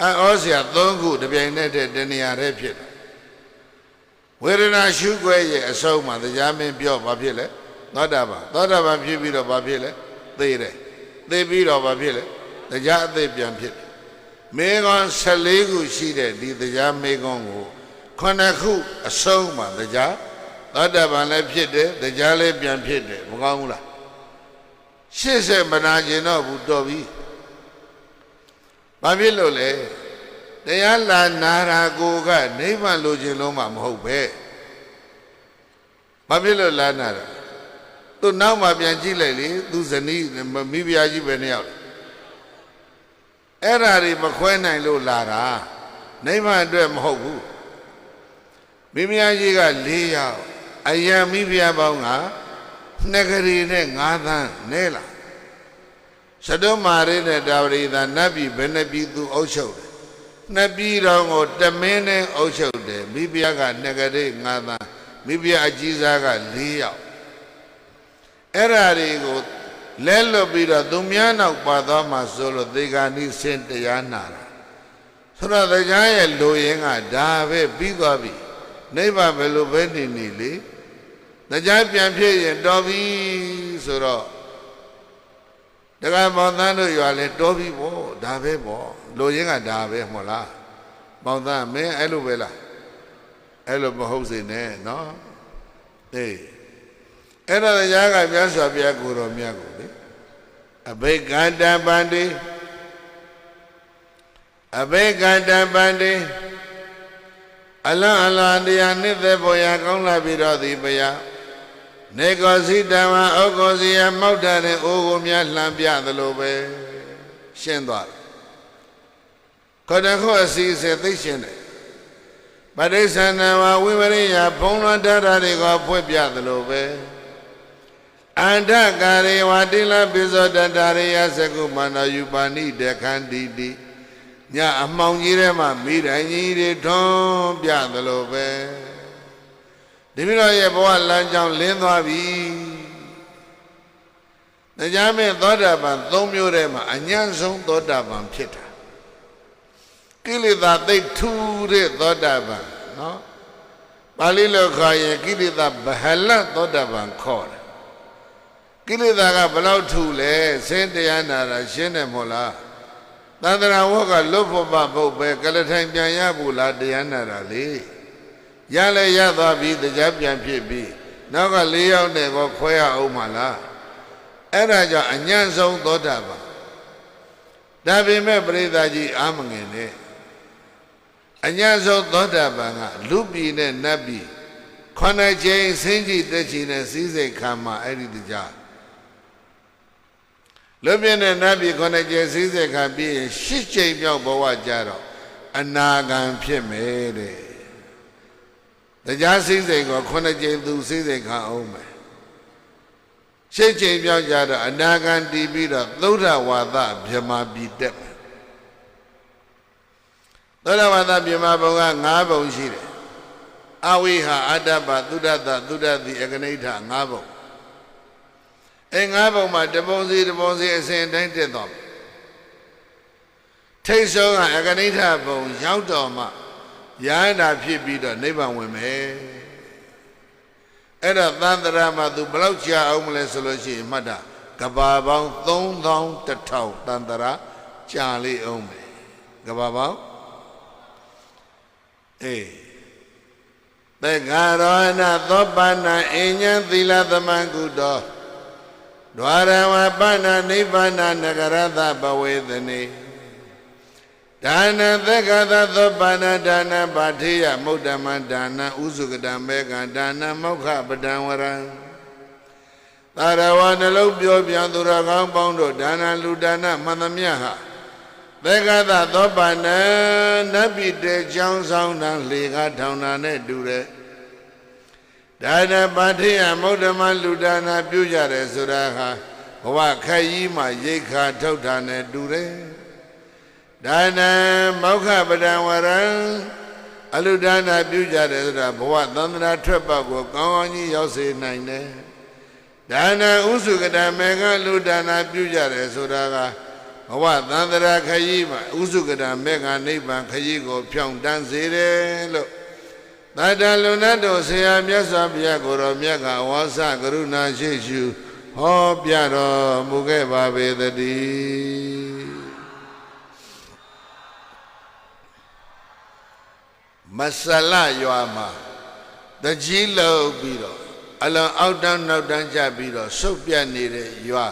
အောစရာ3ခုတပြိုင်နက်တည်းတဏှာတည်းဖြစ်တယ်ဝေဒနာရှုခွဲရဲ့အဆုံးမှာတရားမင်းပြောဘာဖြစ်လဲသောတာပန်ဖြစ်ပြီးတော့ဘာဖြစ်လဲသိတယ်သိပြီးတော့ဘာဖြစ်လဲတရားအသစ်ပြန်ဖြစ်တယ်မေကွန်14ခုရှိတဲ့ဒီတရားမေကွန်ကို9ခုအဆုံးမှာတရားသောတာပန်လည်းဖြစ်တယ်တရားလည်းပြန်ဖြစ်တယ်မကောင်းဘူးလား80မနာကျင်တော့ဘူးတော်ပြီဘာဖြစ်လို့လဲတရားလာနာရာကိုကနိဗ္ဗာန်လိုချင်လုံးမှမဟုတ်ပဲဘာဖြစ်လို့လာနာတာသူနောက်မှပြန်ကြည့်လိုက်လေသူဇနီးမိဖုရားကြီးပဲနှစ်ယောက်အဲ့ဓာတွေမခွဲနိုင်လို့လာတာနိဗ္ဗာန်အတွက်မဟုတ်ဘူးမိဖုရားကြီးက4ယောက်အယံမိဖုရားပေါင်းက2ကလေးနဲ့5သန်းနဲလားသဒ္ဓမာရိနဲ့တာဝရိသာနတ်ပြည်ဘယ်နှပြည်သူအုပ်ချုပ်တယ်နှစ်ပြည်တော်ကိုတမင်းနဲ့အုပ်ချုပ်တယ်မိဖုရားက2ကလေး5သန်းမိဖုရားအကြီးစားက4ယောက်အဲ့ဓာတွေကိုလဲလွတ်ပြီးတော့သူများနောက်ပါသွားမှဆိုလို့သေဂာနိစင်တရားနာတာဆိုတော့တရားရဲ့လူရင်းကဒါပဲပြီးသွားပြီနိဗ္ဗာန်ဘယ်လိုပဲနေနေလေတရားပြန်ဖြစ်ရင်တော်ပြီဆိုတော့တရားမောင်သန်းတို့ရွာလဲတော်ပြီပေါ့ဒါပဲပေါ့လူရင်းကဒါပဲမဟုတ်လားမောင်သန်းမင်းအဲ့လိုပဲလားအဲ့လိုမဟုတ်စေနဲ့နော်အေးအဲ့ဒါတရားကမြတ်စွာဘုရားကိုတော်မြတ်ကိုလေအဘိက္ခတပန္တိအဘိက္ခတပန္တိအလံအလံတရားနှစ်သက်ပေါ်ရာကောင်းလာပြီးတော့ဒီဘုရားနေကောစီတံဝဩကောစီယမောက်တာတဲ့အိုးကိုများလှမ်းပြသလိုပဲရှင်းသွားတယ်ခေါ်တဲ့ခေါ်အစီအစဉ်သိရှင်းတယ်ပ ရိစ္ဆန္ဒဝဝိပရိယဖုံးလွှမ်းထားတာတွေကိုဖွင့်ပြသလိုပဲအန္တကာရေဝတိလပိဇောတတရိယသကုမန္တယူပါဏိတခန္တိတိညအမှောင်ကြီးထဲမှာမိတိုင်းကြီးတွေထွန်းပြသလိုပဲဒီလိုရဲ့ဘဝလမ်းကြောင်းလင်းသွားပြီတရားမဲ့သောတာပန်၃မျိုးထဲမှာအညံ့ဆုံးသောတာပန်ဖြစ်တာကိလေသာသိပ်ထူတဲ့သောတာပန်နော်ပါဠိလိုခေါ်ရင်ကိလေသာဗဟလသောတာပန်ခေါ်တယ်ကိလေသာကဘယ်လောက်ထူလဲစင်တရားနာတာရှင်းတယ်မဟုတ်လားသန္တရာဝကလွတ်ဖို့ပပုတ်ပဲကလထိုင်ပြန်ရဘူးလားတရားနာတာလေရလဲရသွားပြီတရားပြန်ဖြစ်ပြီနောက်က၄ယောက်နဲ့ကိုခွဲရအောင်မလားအဲ့ဒါကြောင့်အညံ့ဆုံးသောတာပန်ဒါပေမဲ့ပရိသတ်ကြီးအာမငင်နဲ့အညံ့ဆုံးသောတာပန်ကလူပြည်နဲ့နတ်ပြည်9ကြိမ်ဆင်းကြည့်တက်ချီနဲ့စည်းစိမ်ခံမှာအဲ့ဒီတရားလူပြည်နဲ့နတ်ပြည်9ကြိမ်စည်းစိမ်ခံပြီးရင်10ကြိမ်မြောက်ဘဝကြတော့အနာဂံဖြစ်မယ်တဲ့တရားစည်းစိမ်ကို9ကြိမ်သူစည်းစိမ်ခံအောင်မယ်10ကြိမ်မြောက်ကြတော့အနာဂံတည်ပြီးတော့သုဒ္ဓဝါဒဗြဟ္မာပြည်တက်မယ်သုဒ္ဓဝါဒဗြဟ္မာဘုံက9ဘုံရှိတယ်အဝိဟာအတ္တပသုဒ္ဓတသုဒ္ဓတိအကနိဋ္ဌ9ဘုံအဲ9ဘုံမှာတပုံစီတပုံစီအစဉ်တိုင်းတက်သွားပြီထိတ်ဆုံးကအကနိဋ္ဌဘုံရောက်တော်မှရဟန္တာဖြစ်ပြီးတော့နိဗ္ဗာန်ဝင်မယ်အဲ့တော့သန္တရာမှာသူဘယ်လောက်ကြာအောင်မလဲဆိုလို့ရှိရင်မှတ်တာကဘာပေါင်း3100သန္တရာကြာလေအောင်မယ်ကဘာပေါင်းသေဃာရောဟဏသောပဏံအဉ္ဉံသီလသမံကုတောဒွါရဝပဏနိဗ္ဗာနနဂရသဘဝေသနေဒါနသေက္ခသသောပဏဒါနပါထေယမုဒ္ဓမဒါနဥစုကတံမေကဒါနမောက္ခပဒံဝရံသာရဝနှလုံးပြောပြန်သူတော်ကောင်းပေါင်းတို့ဒါနလူဒါနမှန်သမျှဟာသေက္ခသသောပဏနတ်ပြည်တေကြောင်းဆောင်တံလေကားထောင်တာနဲ့တူတဲ့ဒါနပါထေယမုဒ္ဓမလူဒါနပြုကြတယ်ဆိုတာဟာဘဝခက်ကြီးမှရိတ်ခါထုတ်တာနဲ့တူတယ်ဒါနမောက္ခပဒံဝရံအလူဒါနပြုကြတယ်ဆိုတာဘဝသန္တရာထွက်ပေါက်ကိုကောင်းကောင်းကြီးရောက်စေနိုင်တယ်ဒါနဥစုကတမေကလူဒါနပြုကြတယ်ဆိုတာကဘဝသန္တရာခရီးမှာဥစုကတမေကနိဗ္ဗာန်ခရီးကိုဖြောင့်တန်းစေတယ်လို့သတ္တလုံနတ်တော်ဆရာမြတ်စွာဘုရားကိုယ်တော်မြတ်ကဝါစကရုဏာရှိရှုဟောပြတော်မူခဲ့ပါပေသတည်းမဆလရွာမှာတကြီးလောက်ပြီးတော့အလွန်အောက်တန်းနောက်တန်းကျပြီးတော့ဆုတ်ပြတ်နေတဲ့ရွာ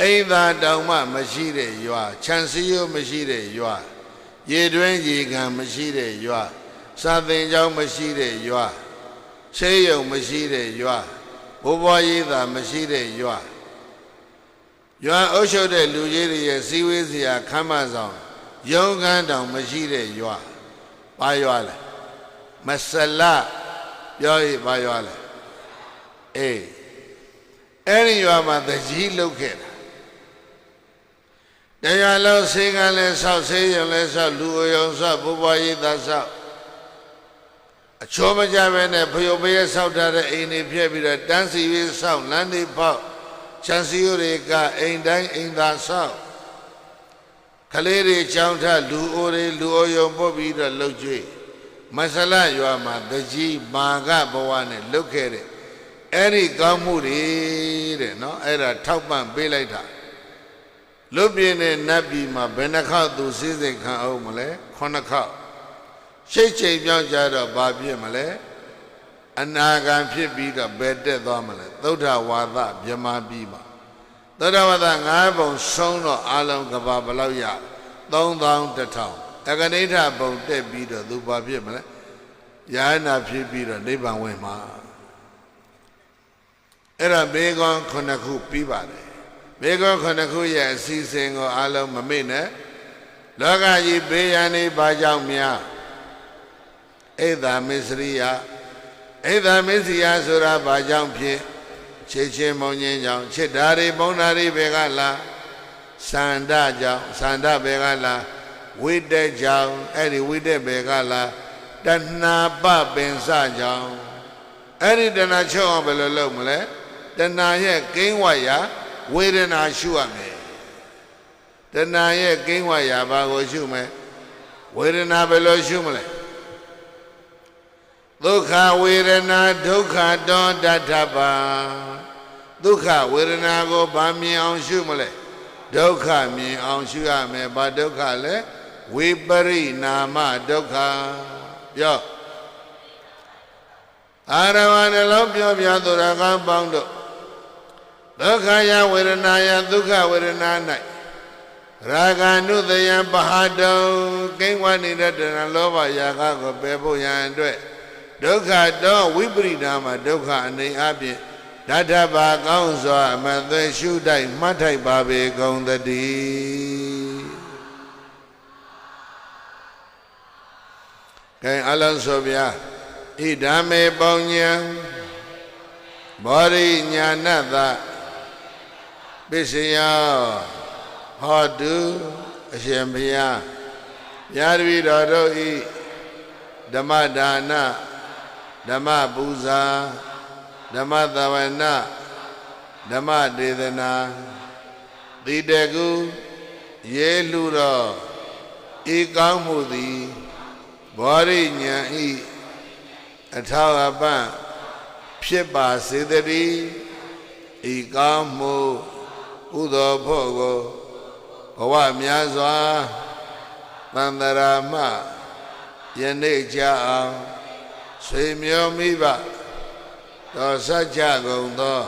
အိမ်သာတောင်မှမရှိတဲ့ရွာခြံစည်းရိုးမရှိတဲ့ရွာရေတွင်းရေကန်မရှိတဲ့ရွာစာသင်ကျောင်းမရှိတဲ့ရွာဆေးရုံမရှိတဲ့ရွာဘိုးဘွားရေးသာမရှိတဲ့ရွာရွာအုပ်ချုပ်တဲ့လူကြီးတွေရဲ့စီဝေးစရာခမ်းမဆောင်ရုံးခန်းတောင်မရှိတဲ့ရွာဘာရွာလဲမဆလပြောရဘာရွာလဲအဲ့ဒီရွာမှာတကြီးလုတ်ခဲ့တာတရားလုံးဆေးကလည်းဆောက်ဆေးရုံလည်းဆောက်လူအယုံဆောက်ဘိုးဘွားရေးသားဆောက်အချိုးမကြပဲနဲ့ဖယုတ်ဖယက်ဆောက်ထားတဲ့အိမ်တွေပြည့်ပြီးတော့တန်းစီရေးဆောက်လမ်းတွေပေါက်ချမ်းစီရိုတွေကအိမ်တိုင်းအိမ်သာဆောက်ကလေးတွေချောင်းထလူအိုတွေလူအိုယုံပုတ်ပြီးတော့လှုပ်ကြွေးမဆလရွာမှာတကြီးမာကဘဝနဲ့လှုပ်ခဲ့တဲ့အဲ့ဒီကောင်းမှုတွေတဲ့နော်အဲ့ဒါထောက်ပံ့ပေးလိုက်တာလွတ်ပြင်းတဲ့နတ်ပြည်မှာဘယ်နှခေါက်သူစည်းစိမ်ခံအောင်မလဲ9ခေါက်ရှိတ်ချိန်ပြောင်းကြတော့ဘာဖြစ်မလဲအနာဂံဖြစ်ပြီးတော့ဘယ်တက်သွားမလဲသုဒ္ဓဝါဒဗြဟ္မာပြည်မှာသုဒ္ဓဝါဒ9ဘုံဆုံးတော့အလုံးကဘာဘလောက်ရ3100အကနိဋ္ဌဘုံတက်ပြီးတော့သူဘာဖြစ်မလဲယဟနာဖြစ်ပြီးတော့နိဗ္ဗာန်ဝင်မှာအဲ့ဒါဘေကွန်9ခုပြီးပါတယ်ဘေကွန်9ခုရဲ့အစီအစဉ်ကိုအလုံးမမေ့နဲ့လောကကြီးဘေးရန်တွေဘာကြောင့်များ အိဒါမစ္စရိယအိဒါမစ္စရိယဆိုတာဘာကြောင့်ဖြစ်ချစ်ချင်းမုန်းခြင်းကြောင့်ချစ်ဓာရီမုန်းဓာရီဘယ်ကလားစန္ဒကြောင့်စန္ဒဘယ်ကလားဝိတက်ကြောင့်အဲ့ဒီဝိတက်ဘယ်ကလားတဏှာပပင်စကြောင့်အဲ့ဒီတဏှာချုပ်အောင်ဘယ်လိုလုပ်မလဲတဏှာရဲ့ကိန်းဝရာဝေဒနာရှုရမယ်တဏှာရဲ့ကိန်းဝရာဘာကိုရှုမယ်ဝေဒနာဘယ်လိုရှုမလဲဒုက္ခဝေဒနာဒုက္ခတောတထပါဒုက္ခဝေဒနာကိုဗာမြင်အောင်ရှုမလဲဒုက္ခမြင်အောင်ရှုရမယ်ဘာဒုက္ခလဲဝိပရိနာမဒုက္ခပြောအာရဝနှလုံးပြောပြသူရကောင်းပေါင်းတို့ဒုက္ခယဝေဒနာယဒုက္ခဝေဒနာ၌ရာဂာနုတယံပဟာတုံကိန်းဝနေတဲ့တဏှာလောဘရာဂကိုပယ်ဖို့ရန်အတွက်ဒုက္ခတောဝိပရိနာမဒုက္ခအနေအပြင်ဓာတ္ထပါကောင်းစွာအမသွေရှုတိုက်မှတ်ထိုက်ပါပေကုန်သတည်းကဲအလုံးစုံဗျာဣဒာမေပေါဉ္ဉံဘောရိညာဏတပစ္စယဟောတုအရှင်ဘုရားญาတိတော်တို့ဤဓမ္မဒါနဓမ္မပူဇာဓမ္မသဝနာဓမ္မဒေသနာတိတကုရေလူတော်ဤကောင်းမှုသည်ဘောရိညာဤအထောက်အပံ့ဖြစ်ပါစေတည်းဤကောင်းမှုကုသိုလ်ဖို့ကိုဘဝများစွာသန္တရာမယနေ့ကြအောင်ဆွေမျိုးမိဘတော်စัจ jạ ကုန်သော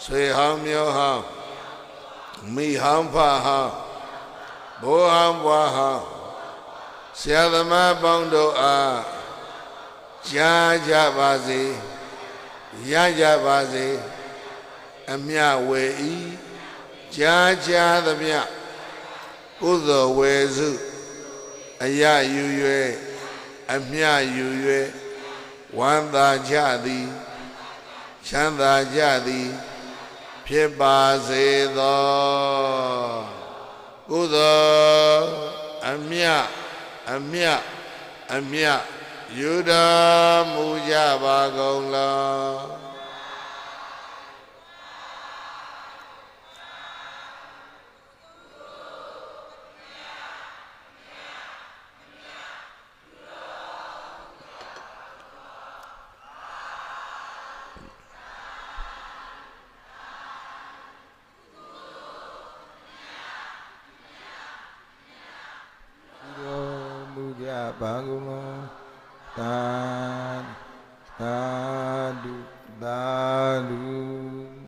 ဆွေဟောင်းမျိုးဟောင်းမိဟောင်းဖဟောင်းဘိုးဟောင်းဘွားဟောင်းဆရာသမားပေါင်းတို့အားကြားကြပါစေရကြပါစေအမြဝေဤကြားကြားသမျှကုသိုလ်ဝေစုအယယူ၍အမြယူ၍ဝမ်းသာကြသည်ချမ်းသာကြသည်ဖြစ်ပါစေသောကုသိုလ်အမြအမြအမြယူတော်မူကြပါကုန်လောဘာဂုဏသာသာ